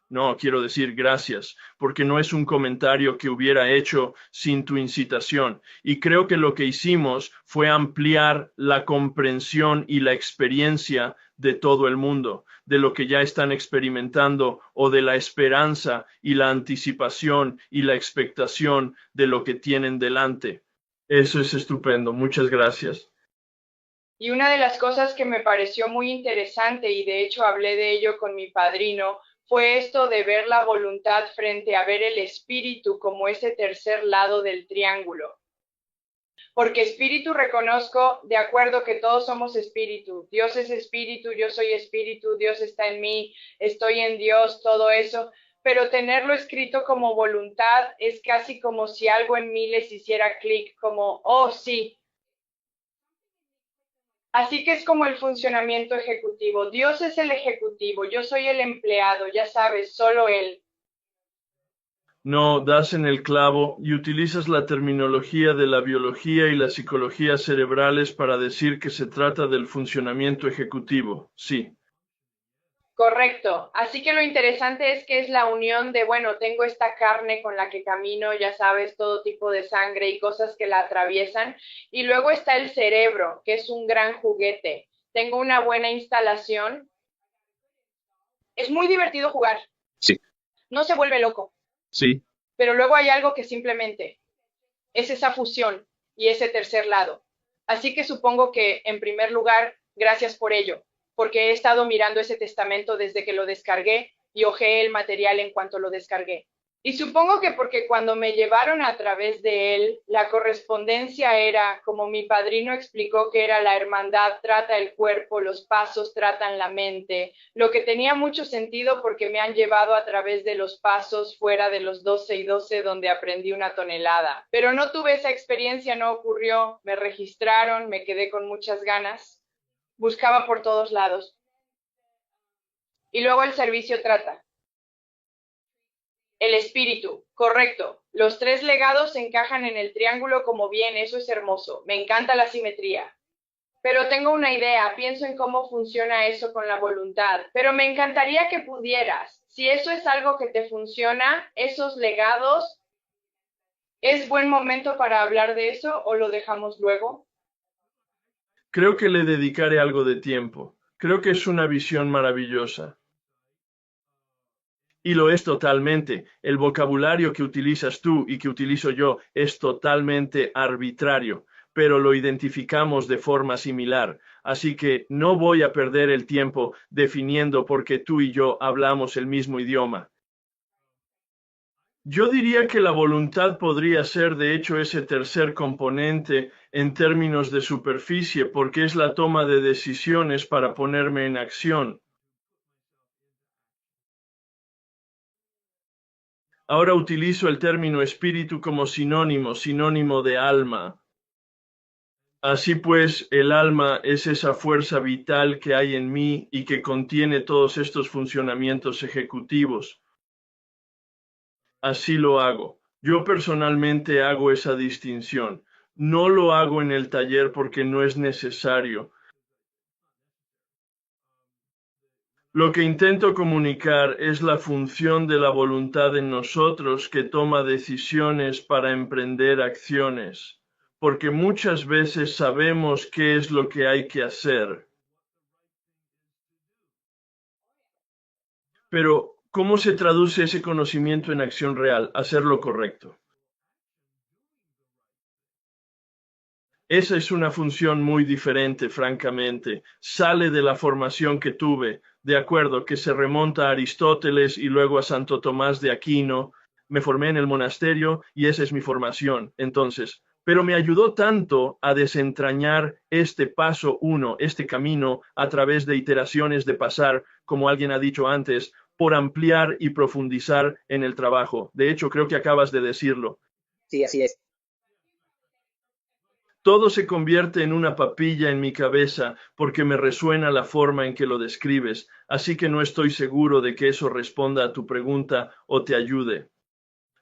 no, quiero decir gracias, porque no es un comentario que hubiera hecho sin tu incitación. Y creo que lo que hicimos fue ampliar la comprensión y la experiencia de todo el mundo, de lo que ya están experimentando o de la esperanza y la anticipación y la expectación de lo que tienen delante. Eso es estupendo. Muchas gracias. Y una de las cosas que me pareció muy interesante, y de hecho hablé de ello con mi padrino, fue esto de ver la voluntad frente a ver el espíritu como ese tercer lado del triángulo. Porque espíritu reconozco, de acuerdo que todos somos espíritu. Dios es espíritu, yo soy espíritu, Dios está en mí, estoy en Dios, todo eso. Pero tenerlo escrito como voluntad es casi como si algo en mí les hiciera clic, como, oh sí. Así que es como el funcionamiento ejecutivo. Dios es el ejecutivo, yo soy el empleado, ya sabes, solo Él. No, das en el clavo y utilizas la terminología de la biología y la psicología cerebrales para decir que se trata del funcionamiento ejecutivo. Sí, Correcto. Así que lo interesante es que es la unión de, bueno, tengo esta carne con la que camino, ya sabes, todo tipo de sangre y cosas que la atraviesan. Y luego está el cerebro, que es un gran juguete. Tengo una buena instalación. Es muy divertido jugar. Sí. No se vuelve loco. Sí. Pero luego hay algo que simplemente es esa fusión y ese tercer lado. Así que supongo que, en primer lugar, gracias por ello, porque he estado mirando ese testamento desde que lo descargué y hojeé el material en cuanto lo descargué. Y supongo que porque cuando me llevaron a través de él, la correspondencia era, como mi padrino explicó, que era la hermandad trata el cuerpo, los pasos tratan la mente, lo que tenía mucho sentido porque me han llevado a través de los pasos fuera de los 12 y 12 donde aprendí una tonelada. Pero no tuve esa experiencia, no ocurrió, me registraron, me quedé con muchas ganas, buscaba por todos lados. Y luego el servicio trata. El espíritu, correcto. Los tres legados se encajan en el triángulo como bien, eso es hermoso. Me encanta la simetría. Pero tengo una idea, pienso en cómo funciona eso con la voluntad. Pero me encantaría que pudieras. Si eso es algo que te funciona, esos legados, ¿es buen momento para hablar de eso o lo dejamos luego? creo que le dedicaré algo de tiempo. Creo que es una visión maravillosa. Y lo es totalmente. El vocabulario que utilizas tú y que utilizo yo es totalmente arbitrario, pero lo identificamos de forma similar. Así que no voy a perder el tiempo definiendo por qué tú y yo hablamos el mismo idioma. Yo diría que la voluntad podría ser de hecho ese tercer componente en términos de superficie, porque es la toma de decisiones para ponerme en acción. Ahora utilizo el término espíritu como sinónimo de alma. Así pues, el alma es esa fuerza vital que hay en mí y que contiene todos estos funcionamientos ejecutivos. Así lo hago. Yo personalmente hago esa distinción. No lo hago en el taller porque no es necesario. Lo que intento comunicar es la función de la voluntad en nosotros que toma decisiones para emprender acciones, porque muchas veces sabemos qué es lo que hay que hacer. Pero ¿Cómo se traduce ese conocimiento en acción real? Hacer lo correcto. Esa es una función muy diferente, francamente. Sale de la formación que tuve, de acuerdo, que se remonta a Aristóteles y luego a Santo Tomás de Aquino. Me formé en el monasterio y esa es mi formación. Entonces, pero me ayudó tanto a desentrañar este paso uno, este camino, a través de iteraciones de pasar, como alguien ha dicho antes, por ampliar y profundizar en el trabajo. De hecho, creo que acabas de decirlo. Sí, así es. Todo se convierte en una papilla en mi cabeza porque me resuena la forma en que lo describes, así que no estoy seguro de que eso responda a tu pregunta o te ayude.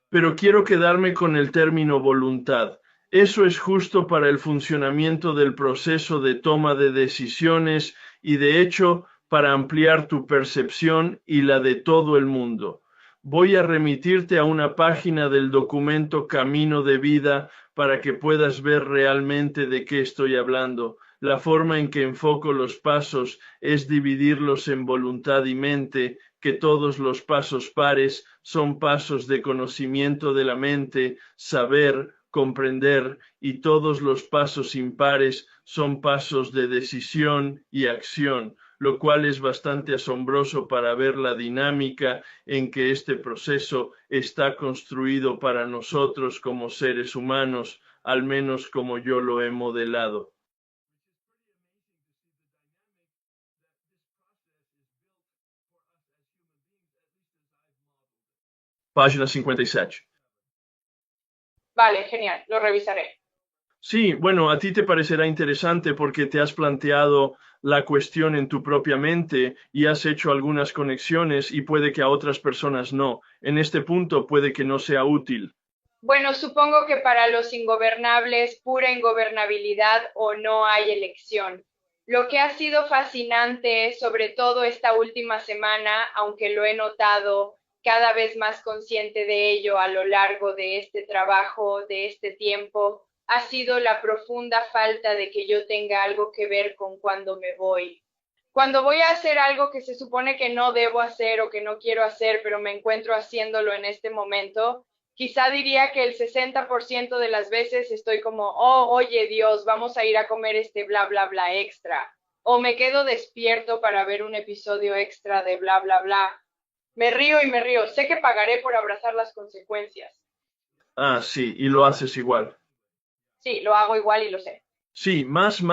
Pero quiero quedarme con el término voluntad. Eso es justo para el funcionamiento del proceso de toma de decisiones y de hecho para ampliar tu percepción y la de todo el mundo. Voy a remitirte a una página del documento Camino de Vida para que puedas ver realmente de qué estoy hablando. La forma en que enfoco los pasos es dividirlos en voluntad y mente, que todos los pasos pares son pasos de conocimiento de la mente, saber, comprender, y todos los pasos impares son pasos de decisión y acción, lo cual es bastante asombroso para ver la dinámica en que este proceso está construido para nosotros como seres humanos, al menos como yo lo he modelado. Página 57. Vale, genial, lo revisaré. Sí, bueno, a ti te parecerá interesante porque te has planteado la cuestión en tu propia mente y has hecho algunas conexiones y puede que a otras personas no. En este punto puede que no sea útil. Bueno, supongo que para los ingobernables, pura ingobernabilidad o no hay elección. Lo que ha sido fascinante, sobre todo esta última semana, aunque lo he notado cada vez más consciente de ello a lo largo de este trabajo, de este tiempo, ha sido la profunda falta de que yo tenga algo que ver con cuando me voy. Cuando voy a hacer algo que se supone que no debo hacer o que no quiero hacer, pero me encuentro haciéndolo en este momento, quizá diría que el 60% de las veces estoy como, oh, oye Dios, vamos a ir a comer este bla, bla, bla extra. O me quedo despierto para ver un episodio extra de bla, bla, bla. Me río y me río. Sé que pagaré por abrazar las consecuencias. Ah, sí, y lo haces igual. Sí, lo hago igual y lo sé. Sí, más.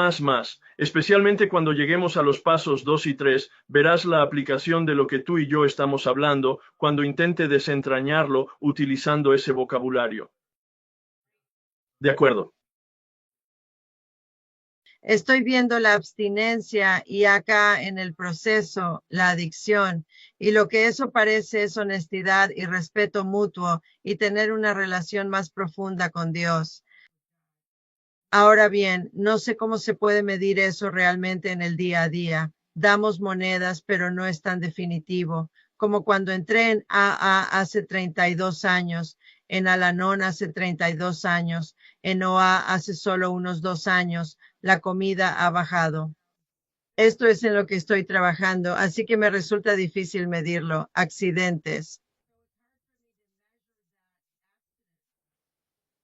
Especialmente cuando lleguemos a los pasos 2 y 3, verás la aplicación de lo que tú y yo estamos hablando cuando intente desentrañarlo utilizando ese vocabulario. De acuerdo. Estoy viendo la abstinencia y acá en el proceso la adicción, y lo que eso parece es honestidad y respeto mutuo y tener una relación más profunda con Dios. Ahora bien, no sé cómo se puede medir eso realmente en el día a día. Damos monedas, pero no es tan definitivo. Como cuando entré en AA hace 32 años, en Al-Anon hace 32 años, en OA hace solo unos 2 años, la comida ha bajado. Esto es en lo que estoy trabajando, así que me resulta difícil medirlo. Accidentes.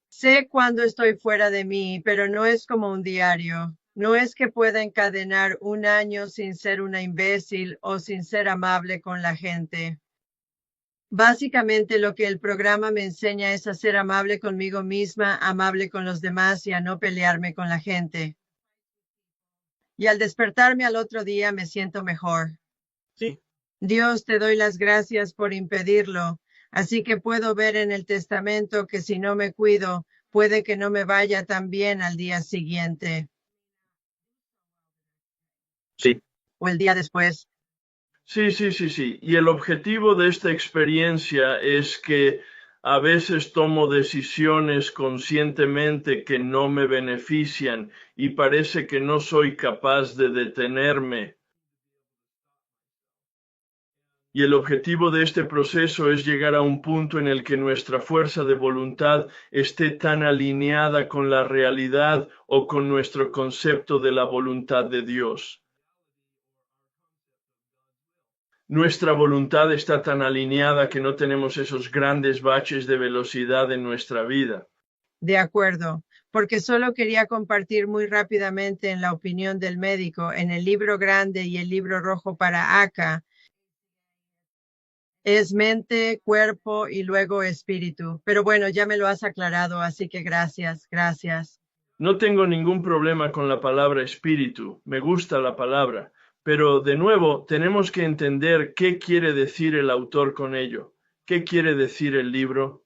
Sé cuando estoy fuera de mí, pero no es como un diario. No es que pueda encadenar un año sin ser una imbécil o sin ser amable con la gente. Básicamente lo que el programa me enseña es a ser amable conmigo misma, amable con los demás y a no pelearme con la gente. Y al despertarme al otro día me siento mejor. Sí. Dios, te doy las gracias por impedirlo. Así que puedo ver en el testamento que si no me cuido, puede que no me vaya tan bien al día siguiente. Sí. O el día después. Sí. Y el objetivo de esta experiencia es que a veces tomo decisiones conscientemente que no me benefician y parece que no soy capaz de detenerme. Y el objetivo de este proceso es llegar a un punto en el que nuestra fuerza de voluntad esté tan alineada con la realidad o con nuestro concepto de la voluntad de Dios. Nuestra voluntad está tan alineada que no tenemos esos grandes baches de velocidad en nuestra vida. De acuerdo, porque solo quería compartir muy rápidamente en la opinión del médico en el libro grande y el libro rojo para acá. Es mente, cuerpo y luego espíritu. Pero bueno, ya me lo has aclarado, así que gracias. No tengo ningún problema con la palabra espíritu, me gusta la palabra, pero de nuevo tenemos que entender qué quiere decir el autor con ello, qué quiere decir el libro.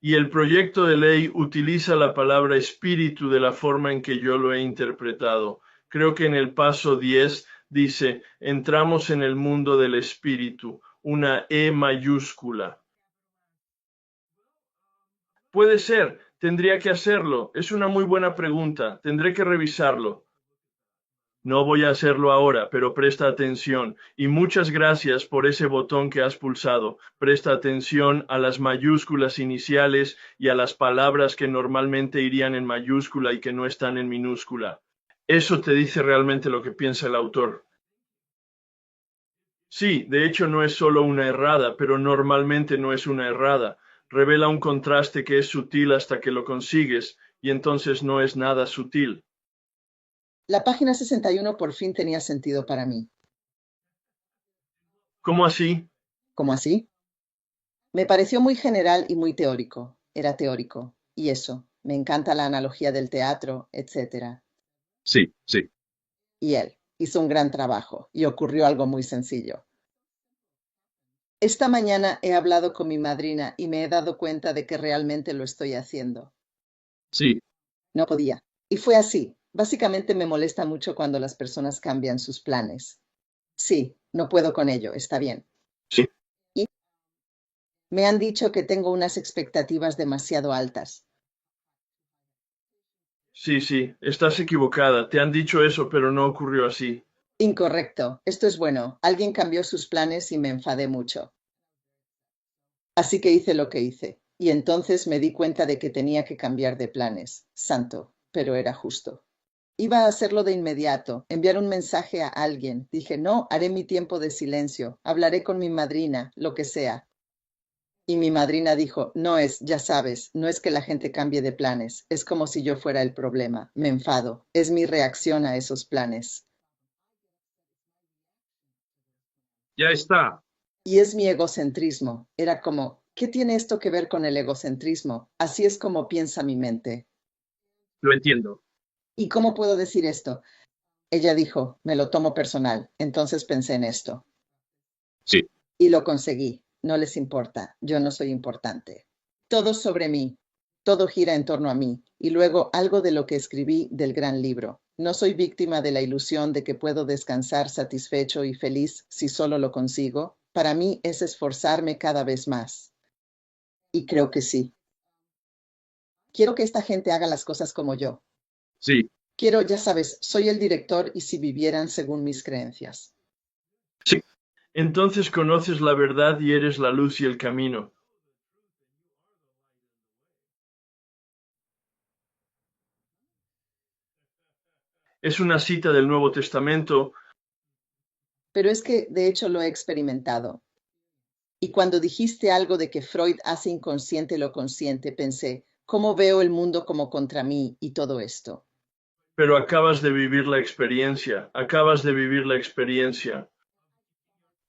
Y el proyecto de ley utiliza la palabra espíritu de la forma en que yo lo he interpretado. Creo que en el paso 10 dice, entramos en el mundo del espíritu, una E mayúscula. Puede ser, tendría que hacerlo. Es una muy buena pregunta, tendré que revisarlo. No voy a hacerlo ahora, pero presta atención. Y muchas gracias por ese botón que has pulsado. Presta atención a las mayúsculas iniciales y a las palabras que normalmente irían en mayúscula y que no están en minúscula. Eso te dice realmente lo que piensa el autor. Sí, de hecho no es solo una errada, pero normalmente no es una errada. Revela un contraste que es sutil hasta que lo consigues, y entonces no es nada sutil. La página 61 por fin tenía sentido para mí. ¿Cómo así? ¿Cómo así? Me pareció muy general y muy teórico. Era teórico. Y eso, me encanta la analogía del teatro, etc. Sí. Y él hizo un gran trabajo, y ocurrió algo muy sencillo. Esta mañana he hablado con mi madrina y me he dado cuenta de que realmente lo estoy haciendo. Sí. No podía. Y fue así. Básicamente me molesta mucho cuando las personas cambian sus planes. Sí, no puedo con ello, está bien. Sí. ¿Y? Me han dicho que tengo unas expectativas demasiado altas. Sí, estás equivocada. Te han dicho eso, pero no ocurrió así. Incorrecto. Esto es bueno. Alguien cambió sus planes y me enfadé mucho. Así que hice lo que hice. Y entonces me di cuenta de que tenía que cambiar de planes. Santo, pero era justo. Iba a hacerlo de inmediato, enviar un mensaje a alguien. Dije, no, haré mi tiempo de silencio, hablaré con mi madrina, lo que sea. Y mi madrina dijo, no es, ya sabes, no es que la gente cambie de planes, es como si yo fuera el problema. Me enfado, es mi reacción a esos planes. Ya está. Y es mi egocentrismo. Era como, ¿qué tiene esto que ver con el egocentrismo? Así es como piensa mi mente. Lo entiendo. ¿Y cómo puedo decir esto? Ella dijo, me lo tomo personal. Entonces pensé en esto. Sí. Y lo conseguí. No les importa. Yo no soy importante. Todo sobre mí. Todo gira en torno a mí. Y luego algo de lo que escribí del gran libro. No soy víctima de la ilusión de que puedo descansar satisfecho y feliz si solo lo consigo. Para mí es esforzarme cada vez más. Y creo que sí. Quiero que esta gente haga las cosas como yo. Sí. Quiero, ya sabes, soy el director y si vivieran según mis creencias. Sí. Entonces conoces la verdad y eres la luz y el camino. Es una cita del Nuevo Testamento. Pero es que, de hecho, lo he experimentado. Y cuando dijiste algo de que Freud hace inconsciente lo consciente, pensé, ¿cómo veo el mundo como contra mí y todo esto? Pero acabas de vivir la experiencia.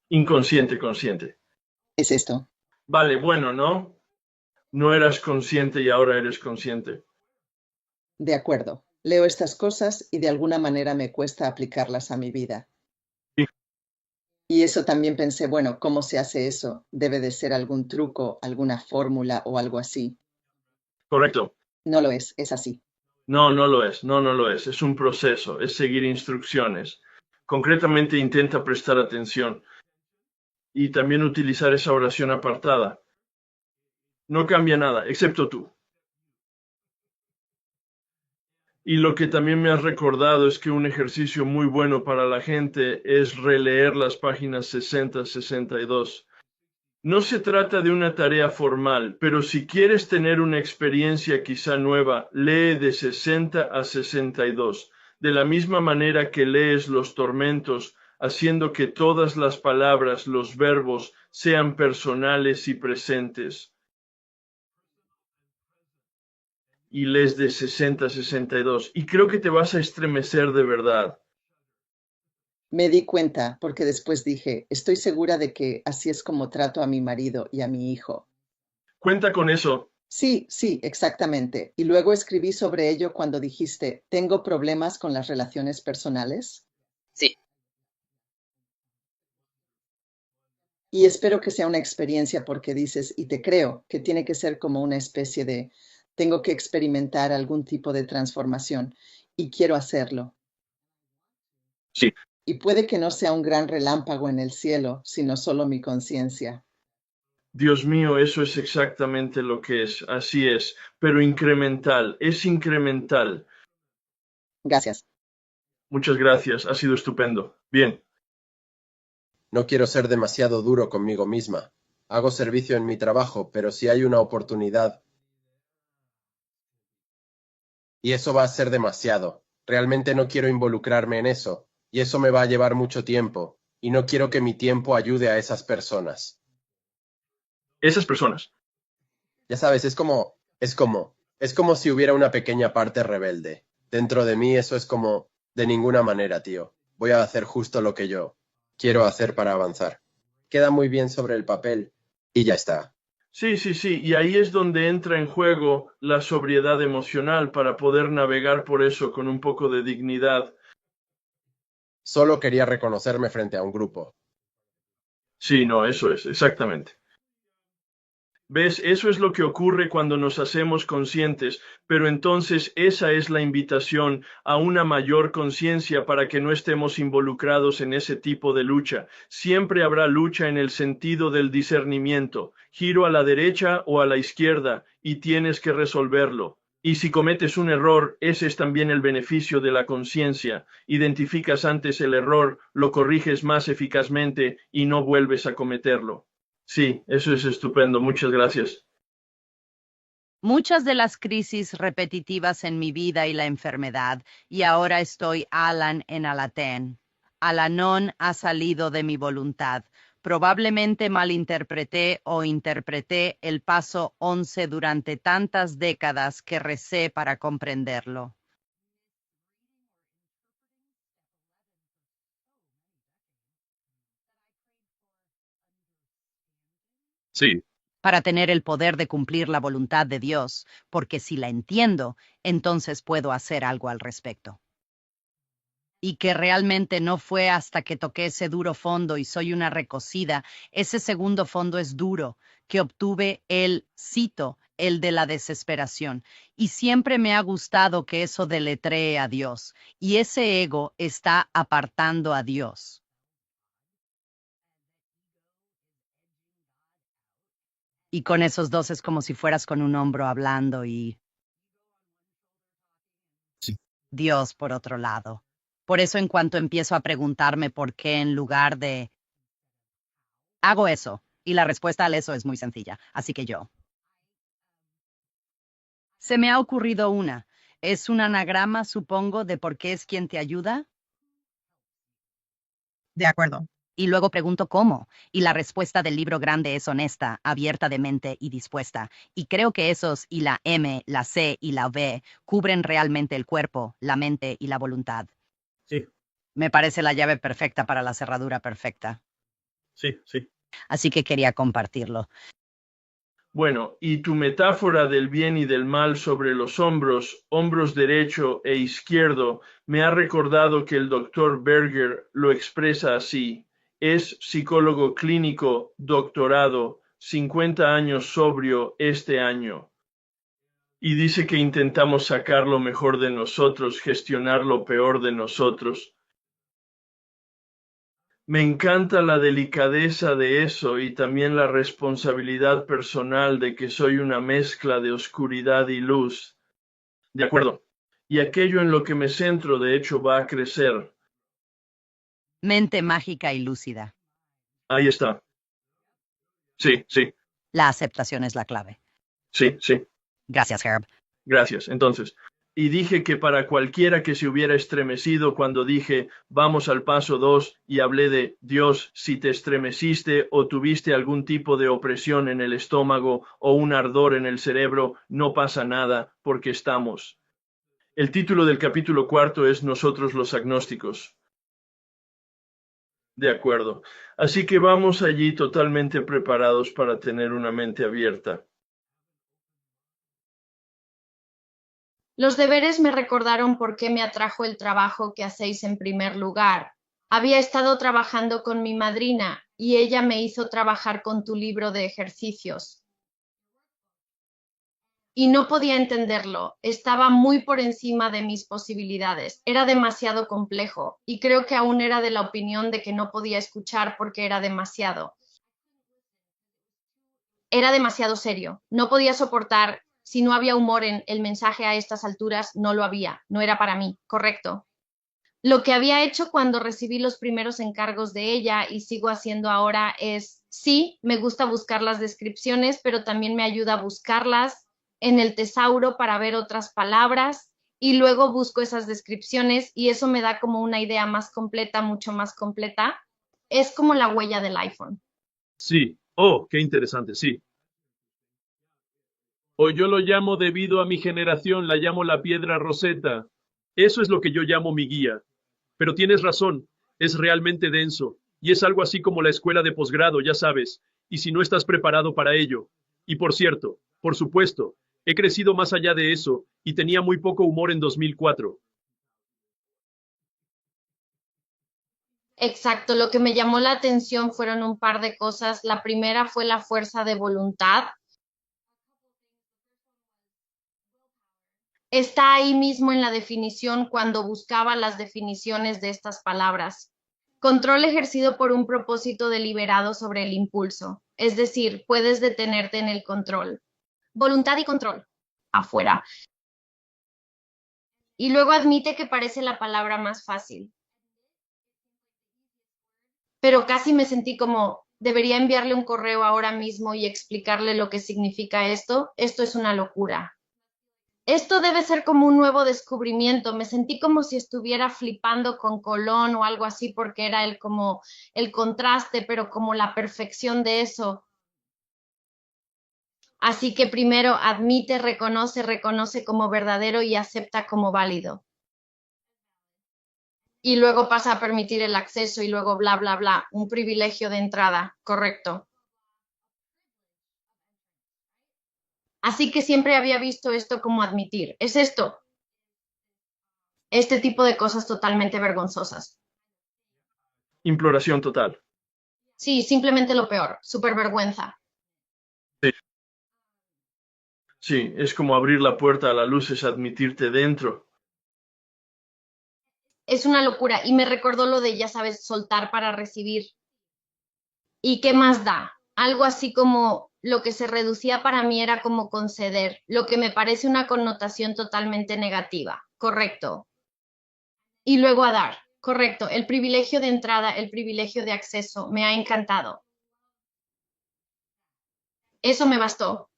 Inconsciente, consciente. Es esto. Vale, bueno, ¿no? No eras consciente y ahora eres consciente. De acuerdo. Leo estas cosas y de alguna manera me cuesta aplicarlas a mi vida. Sí. Y eso también pensé, bueno, ¿cómo se hace eso? Debe de ser algún truco, alguna fórmula o algo así. Correcto. No lo es así. No lo es. Es un proceso, es seguir instrucciones. Concretamente intenta prestar atención y también utilizar esa oración apartada. No cambia nada, excepto tú. Y lo que también me has recordado es que un ejercicio muy bueno para la gente es releer las páginas 60-62. No se trata de una tarea formal, pero si quieres tener una experiencia quizá nueva, lee de 60 a 62. De la misma manera que lees los tormentos, haciendo que todas las palabras, los verbos, sean personales y presentes. Y lees de 60 a 62. Y creo que te vas a estremecer de verdad. Me di cuenta porque después dije, estoy segura de que así es como trato a mi marido y a mi hijo. Cuenta con eso. Sí, sí, exactamente. Y luego escribí sobre ello cuando dijiste, ¿tengo problemas con las relaciones personales? Sí. Y espero que sea una experiencia porque dices, y te creo, que tiene que ser como una especie de, tengo que experimentar algún tipo de transformación y quiero hacerlo. Sí. Y puede que no sea un gran relámpago en el cielo, sino solo mi conciencia. Dios mío, eso es exactamente lo que es. Así es. Pero incremental. Es incremental. Gracias. Muchas gracias. Ha sido estupendo. Bien. No quiero ser demasiado duro conmigo misma. Hago servicio en mi trabajo, pero si hay una oportunidad. Y eso va a ser demasiado. Realmente no quiero involucrarme en eso, y eso me va a llevar mucho tiempo, y no quiero que mi tiempo ayude a esas personas. Esas personas. Ya sabes, es como si hubiera una pequeña parte rebelde. Dentro de mí eso es como, de ninguna manera, tío. Voy a hacer justo lo que yo quiero hacer para avanzar. Queda muy bien sobre el papel, y ya está. Sí, sí, sí. Y ahí es donde entra en juego la sobriedad emocional para poder navegar por eso con un poco de dignidad. Solo quería reconocerme frente a un grupo. Sí, no, eso es, exactamente. ¿Ves? Eso es lo que ocurre cuando nos hacemos conscientes, pero entonces esa es la invitación a una mayor conciencia para que no estemos involucrados en ese tipo de lucha. Siempre habrá lucha en el sentido del discernimiento, giro a la derecha o a la izquierda, y tienes que resolverlo. Y si cometes un error, ese es también el beneficio de la conciencia. Identificas antes el error, lo corriges más eficazmente y no vuelves a cometerlo. Sí, eso es estupendo. Muchas gracias. Muchas de las crisis repetitivas en mi vida y la enfermedad, y ahora estoy Alan en Alatén. Alanon ha salido de mi voluntad. Probablemente malinterpreté o interpreté el paso 11 durante tantas décadas que recé para comprenderlo. Sí. Para tener el poder de cumplir la voluntad de Dios, porque si la entiendo, entonces puedo hacer algo al respecto. Y que realmente no fue hasta que toqué ese duro fondo y soy una recocida, ese segundo fondo es duro, que obtuve cito, el de la desesperación. Y siempre me ha gustado que eso deletree a Dios, y ese ego está apartando a Dios. Y con esos dos es como si fueras con un hombro hablando y Sí. Dios por otro lado. Por eso en cuanto empiezo a preguntarme por qué en lugar de hago eso, y la respuesta a eso es muy sencilla, así que yo. Se me ha ocurrido una. ¿Es un anagrama, supongo, de por qué es quien te ayuda? De acuerdo. Y luego pregunto cómo, y la respuesta del libro grande es honesta, abierta de mente y dispuesta. Y creo que esos y la M, la C y la V cubren realmente el cuerpo, la mente y la voluntad. Sí. Me parece la llave perfecta para la cerradura perfecta. Sí, sí. Así que quería compartirlo. Bueno, y tu metáfora del bien y del mal sobre los hombros, hombros derecho e izquierdo, me ha recordado que el doctor Berger lo expresa así. Es psicólogo clínico, doctorado, 50 años sobrio este año. Y dice que intentamos sacar lo mejor de nosotros, gestionar lo peor de nosotros. Me encanta la delicadeza de eso y también la responsabilidad personal de que soy una mezcla de oscuridad y luz. De acuerdo. Y aquello en lo que me centro, de hecho, va a crecer. Mente mágica y lúcida. Ahí está. Sí, sí, La aceptación es la clave. sí, sí. Gracias, Herb. Gracias. Entonces, Y dije que para cualquiera que se hubiera estremecido cuando dije, vamos al paso 2, y hablé de Dios, si te estremeciste o tuviste algún tipo de opresión en el estómago o un ardor en el cerebro, no pasa nada, porque estamos. El título del capítulo 4 es Nosotros los agnósticos. De acuerdo. Así que vamos allí totalmente preparados para tener una mente abierta. Los deberes me recordaron por qué me atrajo el trabajo que hacéis en primer lugar. Había estado trabajando con mi madrina y ella me hizo trabajar con tu libro de ejercicios. Y no podía entenderlo, estaba muy por encima de mis posibilidades, era demasiado complejo y creo que aún era de la opinión de que no podía escuchar porque era demasiado serio, no podía soportar. Si no había humor en el mensaje a estas alturas, no lo había, no era para mí, correcto. Lo que había hecho cuando recibí los primeros encargos de ella y sigo haciendo ahora es, sí, me gusta buscar las descripciones, pero también me ayuda a buscarlas en el tesauro para ver otras palabras y luego busco esas descripciones y eso me da como una idea más completa, mucho más completa. Es como la huella del iPhone. Sí. Oh, qué interesante, sí. O yo lo llamo debido a mi generación, la llamo la piedra Rosetta. Eso es lo que yo llamo mi guía. Pero tienes razón, es realmente denso, y es algo así como la escuela de posgrado, ya sabes, y si no estás preparado para ello. Y por cierto, por supuesto, he crecido más allá de eso, y tenía muy poco humor en 2004. Exacto, lo que me llamó la atención fueron un par de cosas. La primera fue la fuerza de voluntad. Está ahí mismo en la definición cuando buscaba las definiciones de estas palabras. Control ejercido por un propósito deliberado sobre el impulso, es decir, puedes detenerte en el control. Voluntad y control, afuera. Y luego admite que parece la palabra más fácil. Pero casi me sentí como, debería enviarle un correo ahora mismo y explicarle lo que significa esto. Esto es una locura. Esto debe ser como un nuevo descubrimiento. Me sentí como si estuviera flipando con Colón o algo así porque era como el contraste, pero como la perfección de eso. Así que primero admite, reconoce como verdadero y acepta como válido. Y luego pasa a permitir el acceso y luego bla, bla, bla. Un privilegio de entrada, correcto. Así que siempre había visto esto como admitir. Es esto. Este tipo de cosas totalmente vergonzosas. Imploración total. Sí, simplemente lo peor. Súper vergüenza. Sí. Sí, es como abrir la puerta a la luz, es admitirte dentro. Es una locura. Y me recordó lo de, ya sabes, soltar para recibir. ¿Y qué más da? Algo así como lo que se reducía para mí era como conceder, lo que me parece una connotación totalmente negativa. Correcto. Y luego a dar. Correcto. El privilegio de entrada, el privilegio de acceso. Me ha encantado. Eso me bastó.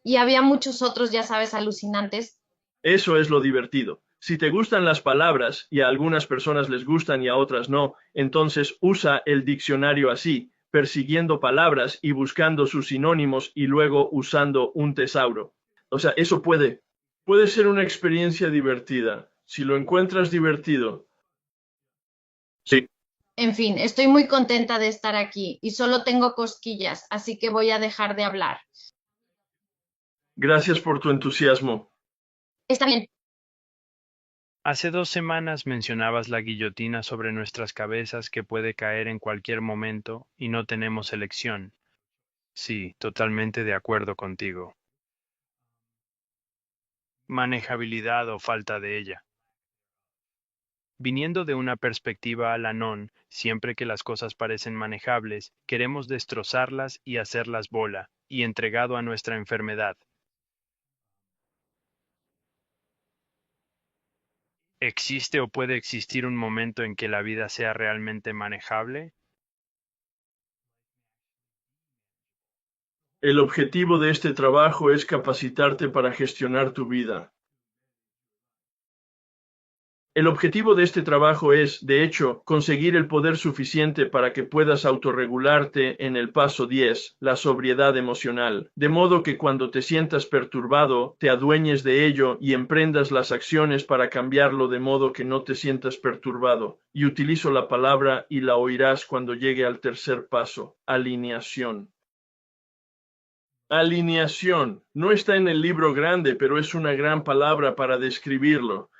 Y había muchos otros, ya sabes, alucinantes. Eso es lo divertido. Si te gustan las palabras, y a algunas personas les gustan y a otras no, entonces usa el diccionario así, persiguiendo palabras y buscando sus sinónimos y luego usando un tesauro. O sea, eso puede ser una experiencia divertida. Si lo encuentras divertido. Sí. En fin, estoy muy contenta de estar aquí y solo tengo cosquillas, así que voy a dejar de hablar. Gracias por tu entusiasmo. Está bien. Hace 2 semanas mencionabas la guillotina sobre nuestras cabezas que puede caer en cualquier momento y no tenemos elección. Sí, totalmente de acuerdo contigo. Manejabilidad o falta de ella. Viniendo de una perspectiva Al-Anon, siempre que las cosas parecen manejables, queremos destrozarlas y hacerlas bola, y entregado a nuestra enfermedad. ¿Existe o puede existir un momento en que la vida sea realmente manejable? El objetivo de este trabajo es capacitarte para gestionar tu vida. El objetivo de este trabajo es, de hecho, conseguir el poder suficiente para que puedas autorregularte en el paso 10, la sobriedad emocional, de modo que cuando te sientas perturbado, te adueñes de ello y emprendas las acciones para cambiarlo de modo que no te sientas perturbado. Y utilizo la palabra y la oirás cuando llegue al tercer paso, alineación. Alineación. No está en el libro grande, pero es una gran palabra para describirlo.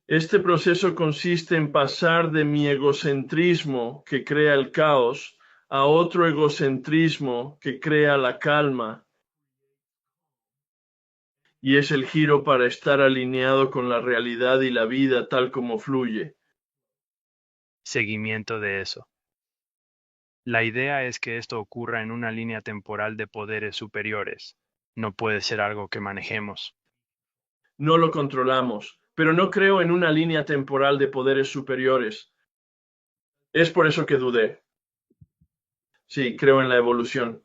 Este proceso consiste en pasar de mi egocentrismo, que crea el caos, a otro egocentrismo que crea la calma. Y es el giro para estar alineado con la realidad y la vida tal como fluye. Seguimiento de eso. La idea es que esto ocurra en una línea temporal de poderes superiores. No puede ser algo que manejemos. No lo controlamos, pero no creo en una línea temporal de poderes superiores. Es por eso que dudé. Sí, creo en la evolución.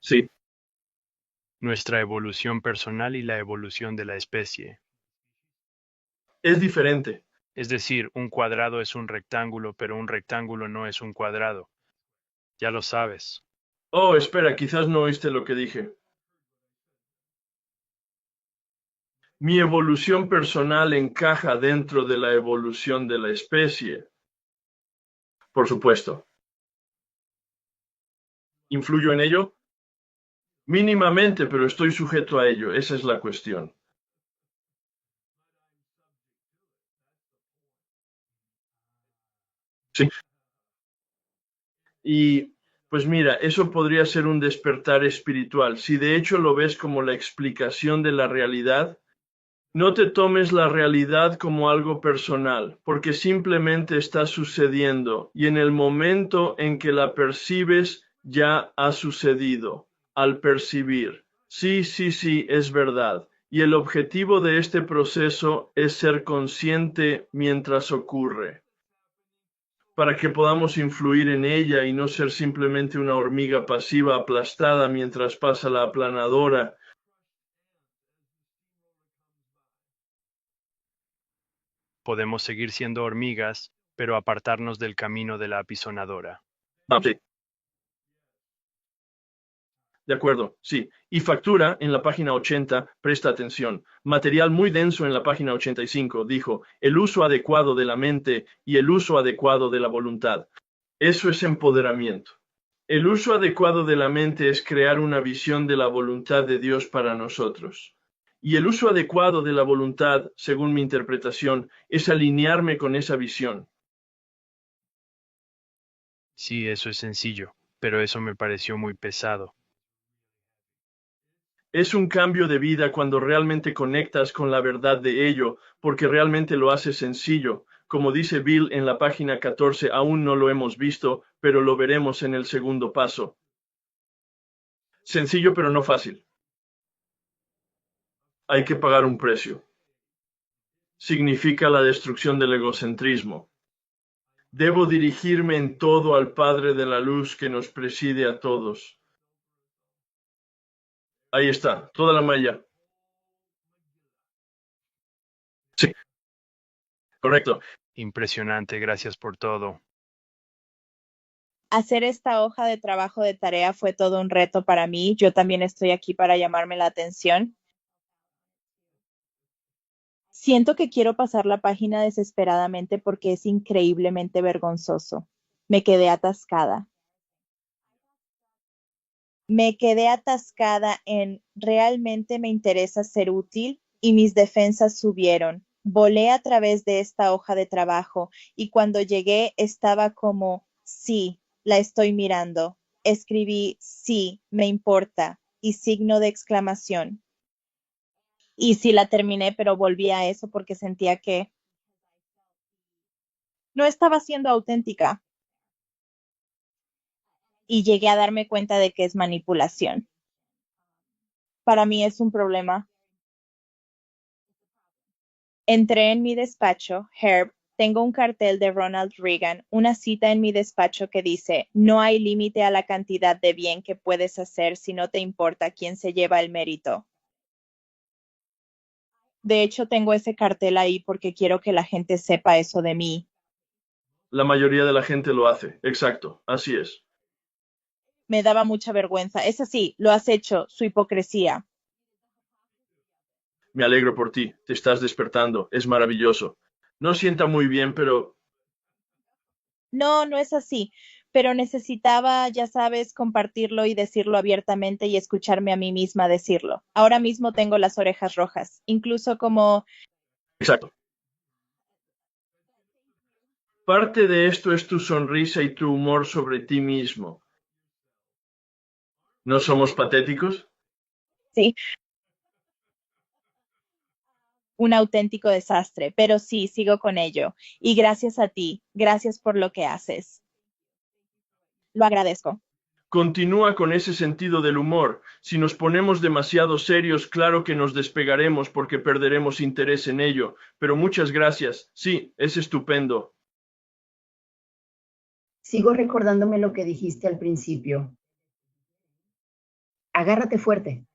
Sí. Nuestra evolución personal y la evolución de la especie. Es diferente. Es decir, un cuadrado es un rectángulo, pero un rectángulo no es un cuadrado. Ya lo sabes. Oh, espera, quizás no oíste lo que dije. Mi evolución personal encaja dentro de la evolución de la especie. Por supuesto. ¿Influyo en ello? Mínimamente, pero estoy sujeto a ello. Esa es la cuestión. Sí. Y pues mira, eso podría ser un despertar espiritual. Si de hecho lo ves como la explicación de la realidad, no te tomes la realidad como algo personal, porque simplemente está sucediendo y en el momento en que la percibes ya ha sucedido. Al percibir. Sí, sí, sí, es verdad. Y el objetivo de este proceso es ser consciente mientras ocurre, para que podamos influir en ella y no ser simplemente una hormiga pasiva aplastada mientras pasa la aplanadora. Podemos seguir siendo hormigas, pero apartarnos del camino de la apisonadora. Sí. De acuerdo, sí. Y factura en la página 80, presta atención. Material muy denso en la página 85, dijo, el uso adecuado de la mente y el uso adecuado de la voluntad. Eso es empoderamiento. El uso adecuado de la mente es crear una visión de la voluntad de Dios para nosotros. Y el uso adecuado de la voluntad, según mi interpretación, es alinearme con esa visión. Sí, eso es sencillo, pero eso me pareció muy pesado. Es un cambio de vida cuando realmente conectas con la verdad de ello, porque realmente lo hace sencillo. Como dice Bill en la página 14, aún no lo hemos visto, pero lo veremos en el segundo paso. Sencillo pero no fácil. Hay que pagar un precio. Significa la destrucción del egocentrismo. Debo dirigirme en todo al Padre de la Luz que nos preside a todos. Ahí está, toda la malla. Sí, correcto. Impresionante, gracias por todo. Hacer esta hoja de trabajo de tarea fue todo un reto para mí. Yo también estoy aquí para llamarme la atención. Siento que quiero pasar la página desesperadamente porque es increíblemente vergonzoso. Me quedé atascada. Me quedé atascada en realmente me interesa ser útil y mis defensas subieron. Volé a través de esta hoja de trabajo y cuando llegué estaba como, sí, la estoy mirando. Escribí, sí, me importa y signo de exclamación. Y sí la terminé, pero volví a eso porque sentía que no estaba siendo auténtica y llegué a darme cuenta de que es manipulación. Para mí es un problema. Entré en mi despacho, Herb tengo un cartel de Ronald Reagan, una cita en mi despacho que dice, no hay límite a la cantidad de bien que puedes hacer si no te importa quién se lleva el mérito. De hecho, tengo ese cartel ahí porque quiero que la gente sepa eso de mí. La mayoría de la gente lo hace, exacto, así es. Me daba mucha vergüenza. Es así, lo has hecho, su hipocresía. Me alegro por ti, te estás despertando, es maravilloso. No sienta muy bien, pero No, no es así, pero necesitaba, ya sabes, compartirlo y decirlo abiertamente y escucharme a mí misma decirlo. Ahora mismo tengo las orejas rojas, incluso como exacto. Parte de esto es tu sonrisa y tu humor sobre ti mismo. ¿No somos patéticos? sí, un auténtico desastre, pero sí, sigo con ello. Y gracias a ti, gracias por lo que haces. Lo agradezco. Continúa con ese sentido del humor. Si nos ponemos demasiado serios, claro que nos despegaremos porque perderemos interés en ello. Pero muchas gracias. Sí, es estupendo. Sigo recordándome lo que dijiste al principio. Agárrate fuerte.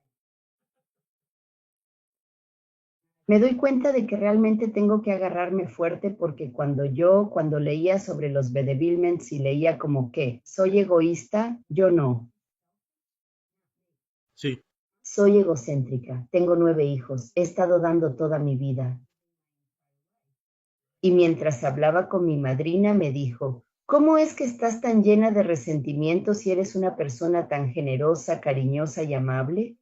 Me doy cuenta de que realmente tengo que agarrarme fuerte porque cuando leía sobre los bedevilments y leía como que soy egoísta, yo no. Sí. Soy egocéntrica, tengo 9 hijos, he estado dando toda mi vida. Y mientras hablaba con mi madrina me dijo, ¿cómo es que estás tan llena de resentimiento si eres una persona tan generosa, cariñosa y amable?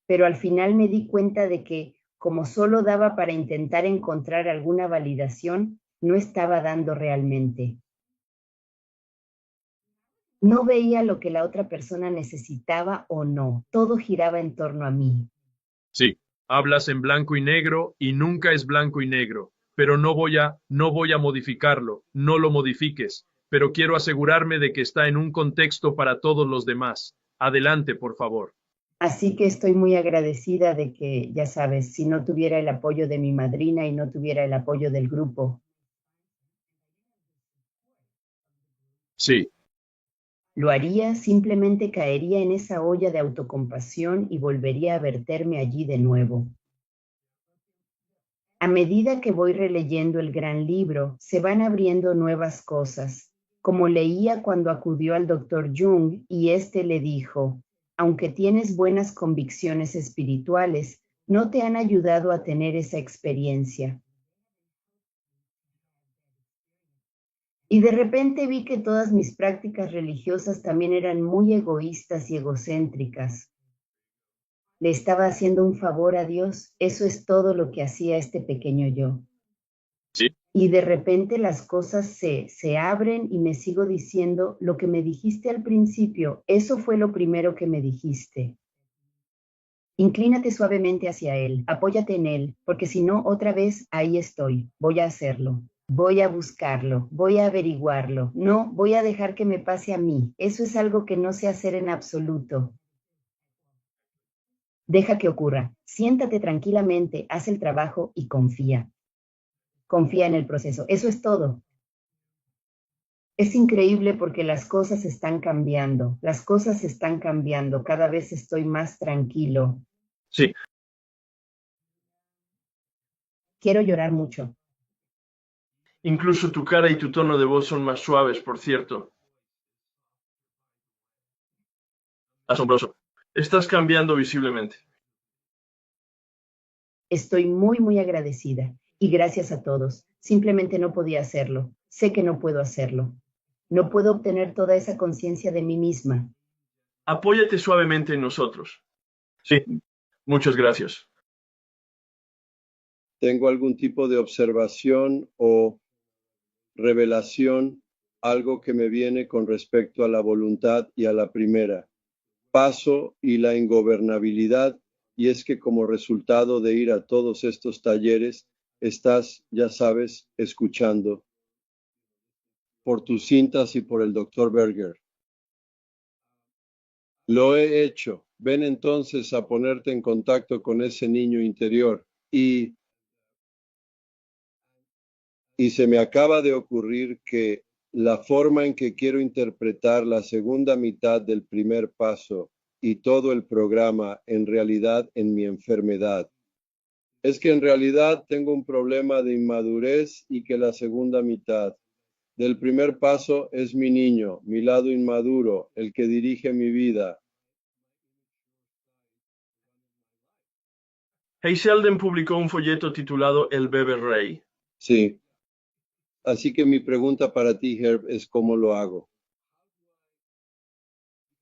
Pero al final me di cuenta de que, como solo daba para intentar encontrar alguna validación, no estaba dando realmente. No veía lo que la otra persona necesitaba o no, todo giraba en torno a mí. Sí, hablas en blanco y negro y nunca es blanco y negro, pero no voy a modificarlo, no lo modifiques, pero quiero asegurarme de que está en un contexto para todos los demás. Adelante, por favor. Así que estoy muy agradecida de que, ya sabes, si no tuviera el apoyo de mi madrina y no tuviera el apoyo del grupo, Sí, lo haría, simplemente caería en esa olla de autocompasión y volvería a verterme allí de nuevo. A medida que voy releyendo el gran libro, se van abriendo nuevas cosas, como leía cuando acudió al doctor Jung y éste le dijo, aunque tienes buenas convicciones espirituales, no te han ayudado a tener esa experiencia. Y de repente vi que todas mis prácticas religiosas también eran muy egoístas y egocéntricas. Le estaba haciendo un favor a Dios, eso es todo lo que hacía este pequeño yo. sí, Y de repente las cosas se abren y me sigo diciendo lo que me dijiste al principio, eso fue lo primero que me dijiste. Inclínate suavemente hacia él, apóyate en él, porque si no, otra vez ahí estoy, voy a hacerlo. Voy a buscarlo, voy a averiguarlo. No, voy a dejar que me pase a mí. Eso es algo que no sé hacer en absoluto. Deja que ocurra. Siéntate tranquilamente, haz el trabajo y confía. Confía en el proceso. Eso es todo. Es increíble porque las cosas están cambiando. Las cosas están cambiando. Cada vez estoy más tranquilo. Sí, Quiero llorar mucho. incluso tu cara y tu tono de voz son más suaves, por cierto. Asombroso. Estás cambiando visiblemente. Estoy muy, muy agradecida. Y gracias a todos. Simplemente no podía hacerlo. Sé que no puedo hacerlo. No puedo obtener toda esa conciencia de mí misma. Apóyate suavemente en nosotros. Sí, muchas gracias. ¿Tengo algún tipo de observación o revelación, algo que me viene con respecto a la voluntad y a la primera paso y la ingobernabilidad? Y es que como resultado de ir a todos estos talleres, estás, ya sabes, escuchando por tus cintas y por el Dr. Berger. Lo he hecho. Ven entonces a ponerte en contacto con ese niño interior y Y se me acaba de ocurrir que la forma en que quiero interpretar la segunda mitad del primer paso y todo el programa en realidad en mi enfermedad es que en realidad tengo un problema de inmadurez y que la segunda mitad del primer paso es mi niño, mi lado inmaduro, el que dirige mi vida. Hay Selden publicó un folleto titulado El bebé rey. Sí. Así que mi pregunta para ti, Herb, es ¿cómo lo hago?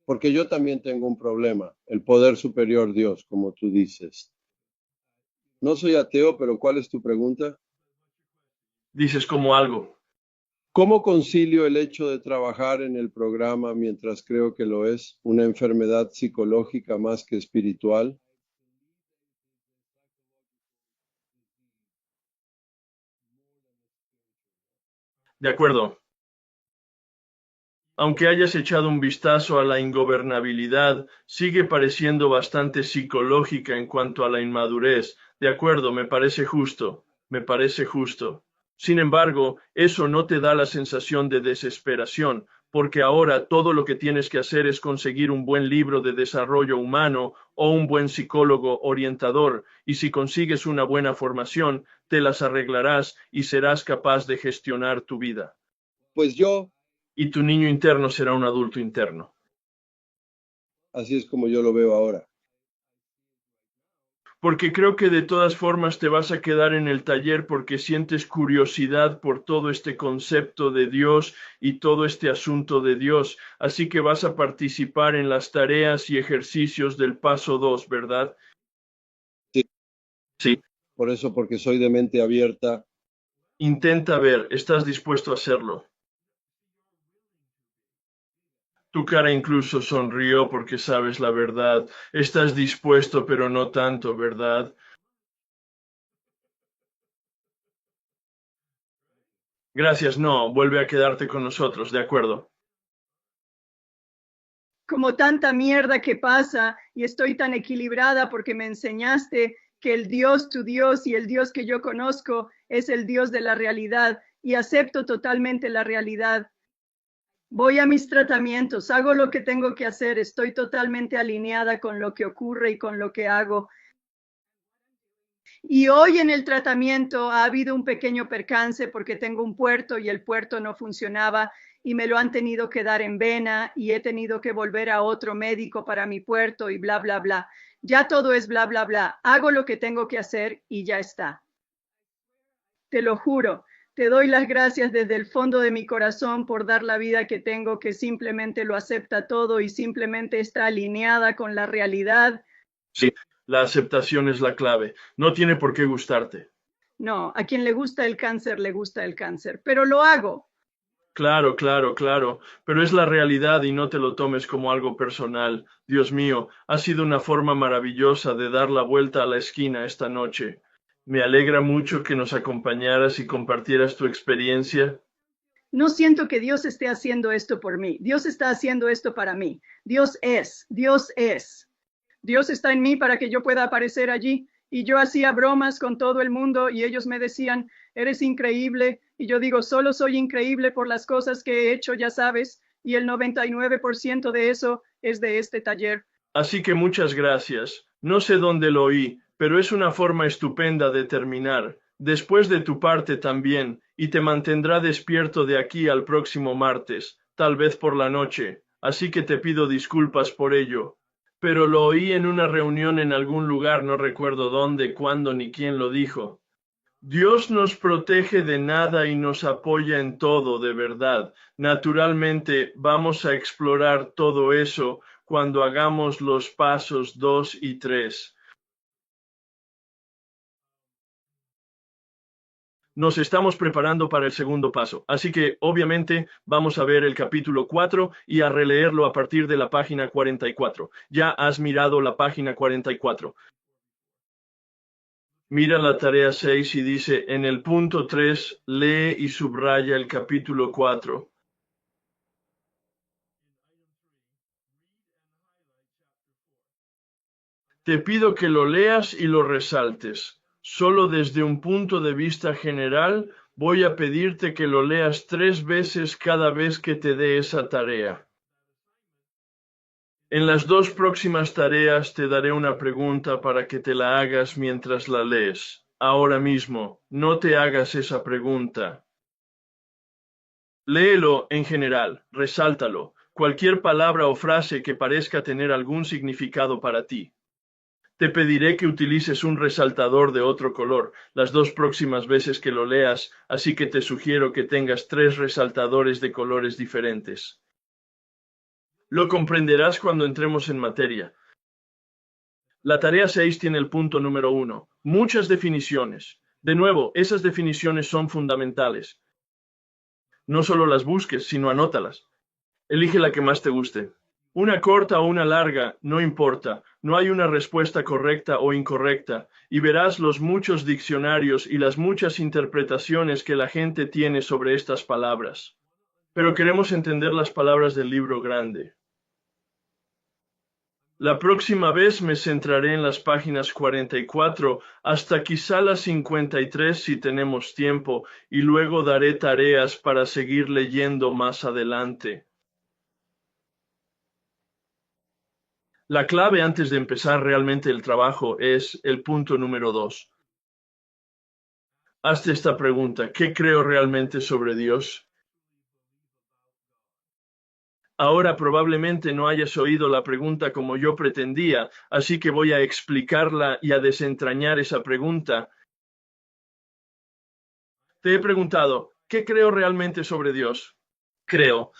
Porque yo también tengo un problema, el poder superior Dios, como tú dices. No soy ateo, pero ¿cuál es tu pregunta? Dices como algo. ¿Cómo concilio el hecho de trabajar en el programa mientras creo que lo es una enfermedad psicológica más que espiritual? De acuerdo. Aunque hayas echado un vistazo a la ingobernabilidad, sigue pareciendo bastante psicológica en cuanto a la inmadurez. De acuerdo, me parece justo. Me parece justo. Sin embargo, eso no te da la sensación de desesperación, porque ahora todo lo que tienes que hacer es conseguir un buen libro de desarrollo humano o un buen psicólogo orientador, y si consigues una buena formación, te las arreglarás y serás capaz de gestionar tu vida. Pues yo. Y tu niño interno será un adulto interno. Así es como yo lo veo ahora. Porque creo que de todas formas te vas a quedar en el taller porque sientes curiosidad por todo este concepto de Dios y todo este asunto de Dios. Así que vas a participar en las tareas y ejercicios del paso 2, ¿verdad? Sí. Sí. Por eso, porque soy de mente abierta. Intenta ver, ¿estás dispuesto a hacerlo? Tu cara incluso sonrió porque sabes la verdad. Estás dispuesto, pero no tanto, ¿verdad? Gracias, no. Vuelve a quedarte con nosotros, ¿de acuerdo? Como tanta mierda que pasa y estoy tan equilibrada porque me enseñaste que el Dios, tu Dios y el Dios que yo conozco es el Dios de la realidad y acepto totalmente la realidad. Voy a mis tratamientos, hago lo que tengo que hacer, estoy totalmente alineada con lo que ocurre y con lo que hago. Y hoy en el tratamiento ha habido un pequeño percance porque tengo un puerto y el puerto no funcionaba y me lo han tenido que dar en vena y he tenido que volver a otro médico para mi puerto y bla, bla, bla. Ya todo es bla, bla, bla. Hago lo que tengo que hacer y ya está. Te lo juro. Te doy las gracias desde el fondo de mi corazón por dar la vida que tengo, que simplemente lo acepta todo y simplemente está alineada con la realidad. Sí, la aceptación es la clave. No tiene por qué gustarte. No, a quien le gusta el cáncer, pero lo hago. Claro, claro, claro, pero es la realidad y no te lo tomes como algo personal. Dios mío, ha sido una forma maravillosa de dar la vuelta a la esquina esta noche. Me alegra mucho que nos acompañaras y compartieras tu experiencia. No siento que Dios esté haciendo esto por mí. Dios está haciendo esto para mí. Dios es, Dios es. Dios está en mí para que yo pueda aparecer allí. Y yo hacía bromas con todo el mundo y ellos me decían, eres increíble. Y yo digo, solo soy increíble por las cosas que he hecho, ya sabes. Y el 99% de eso es de este taller. Así que muchas gracias. No sé dónde lo oí, pero es una forma estupenda de terminar. Después de tu parte también, y te mantendrá despierto de aquí al próximo martes, tal vez por la noche. Así que te pido disculpas por ello. Pero lo oí en una reunión en algún lugar, no recuerdo dónde, cuándo ni quién lo dijo. Dios nos protege de nada y nos apoya en todo, de verdad. Naturalmente, vamos a explorar todo eso cuando hagamos los pasos 2 y 3. Nos estamos preparando para el segundo paso, así que obviamente vamos a ver el capítulo 4 y a releerlo a partir de la página 44. Ya has mirado la página 44. Mira la tarea 6 y dice, en el punto 3, lee y subraya el capítulo 4. Te pido que lo leas y lo resaltes. Solo desde un punto de vista general voy a pedirte que lo leas 3 veces cada vez que te dé esa tarea. En las 2 próximas tareas te daré una pregunta para que te la hagas mientras la lees. Ahora mismo, no te hagas esa pregunta. Léelo en general, resáltalo, cualquier palabra o frase que parezca tener algún significado para ti. Te pediré que utilices un resaltador de otro color las 2 próximas veces que lo leas, así que te sugiero que tengas 3 resaltadores de colores diferentes. Lo comprenderás cuando entremos en materia. La tarea 6 tiene el punto número 1. Muchas definiciones. De nuevo, esas definiciones son fundamentales. No solo las busques, sino anótalas. Elige la que más te guste. Una corta o una larga, no importa. No hay una respuesta correcta o incorrecta, y verás los muchos diccionarios y las muchas interpretaciones que la gente tiene sobre estas palabras. Pero queremos entender las palabras del libro grande. La próxima vez me centraré en las páginas 44 hasta quizá las 53 si tenemos tiempo, y luego daré tareas para seguir leyendo más adelante. La clave antes de empezar realmente el trabajo es el punto número 2. Hazte esta pregunta: ¿qué creo realmente sobre Dios? Ahora probablemente no hayas oído la pregunta como yo pretendía, así que voy a explicarla y a desentrañar esa pregunta. Te he preguntado, ¿qué creo realmente sobre Dios? Creo.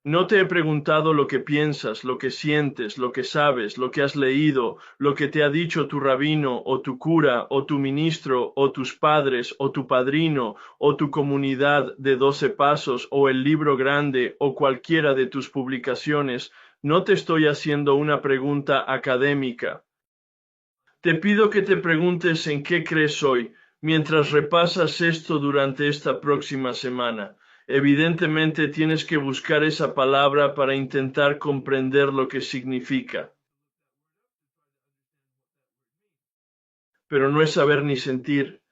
No te he preguntado lo que piensas, lo que sientes, lo que sabes, lo que has leído, lo que te ha dicho tu rabino o tu cura o tu ministro o tus padres o tu padrino o tu comunidad de 12 pasos o el libro grande o cualquiera de tus publicaciones. No te estoy haciendo una pregunta académica. Te pido que te preguntes en qué crees hoy mientras repasas esto durante esta próxima semana. Evidentemente tienes que buscar esa palabra para intentar comprender lo que significa. Pero no es saber ni sentir.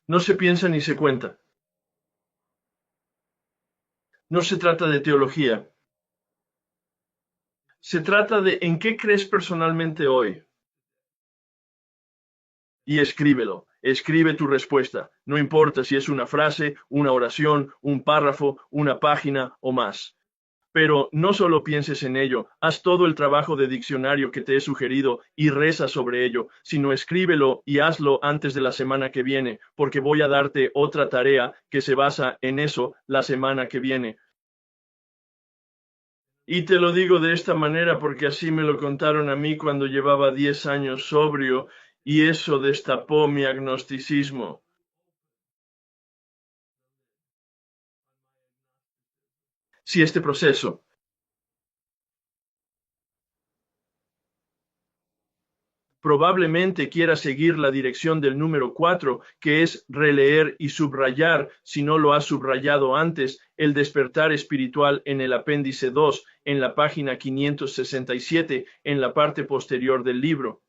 No se piensa ni se cuenta. No se trata de teología. Se trata de en qué crees personalmente hoy. Y escríbelo. Escribe tu respuesta. No importa si es una frase, una oración, un párrafo, una página o más. Pero no solo pienses en ello, haz todo el trabajo de diccionario que te he sugerido y reza sobre ello, sino escríbelo y hazlo antes de la semana que viene, porque voy a darte otra tarea que se basa en eso la semana que viene. Y te lo digo de esta manera porque así me lo contaron a mí cuando llevaba 10 años sobrio, y eso destapó mi agnosticismo. Si este proceso probablemente quiera seguir la dirección del número 4, que es releer y subrayar, si no lo has subrayado antes, el despertar espiritual en el apéndice 2, en la página 567, en la parte posterior del libro.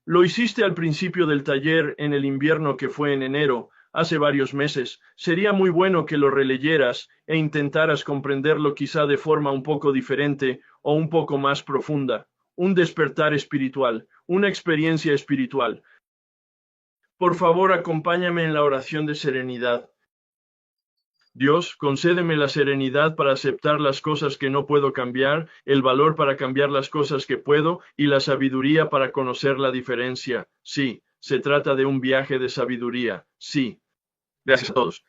Lo hiciste al principio del taller en el invierno que fue en enero, hace varios meses. Sería muy bueno que lo releyeras e intentaras comprenderlo quizá de forma un poco diferente o un poco más profunda. Un despertar espiritual, una experiencia espiritual. Por favor, acompáñame en la oración de serenidad. Dios, concédeme la serenidad para aceptar las cosas que no puedo cambiar, el valor para cambiar las cosas que puedo y la sabiduría para conocer la diferencia. Sí, se trata de un viaje de sabiduría. Sí. Gracias a todos.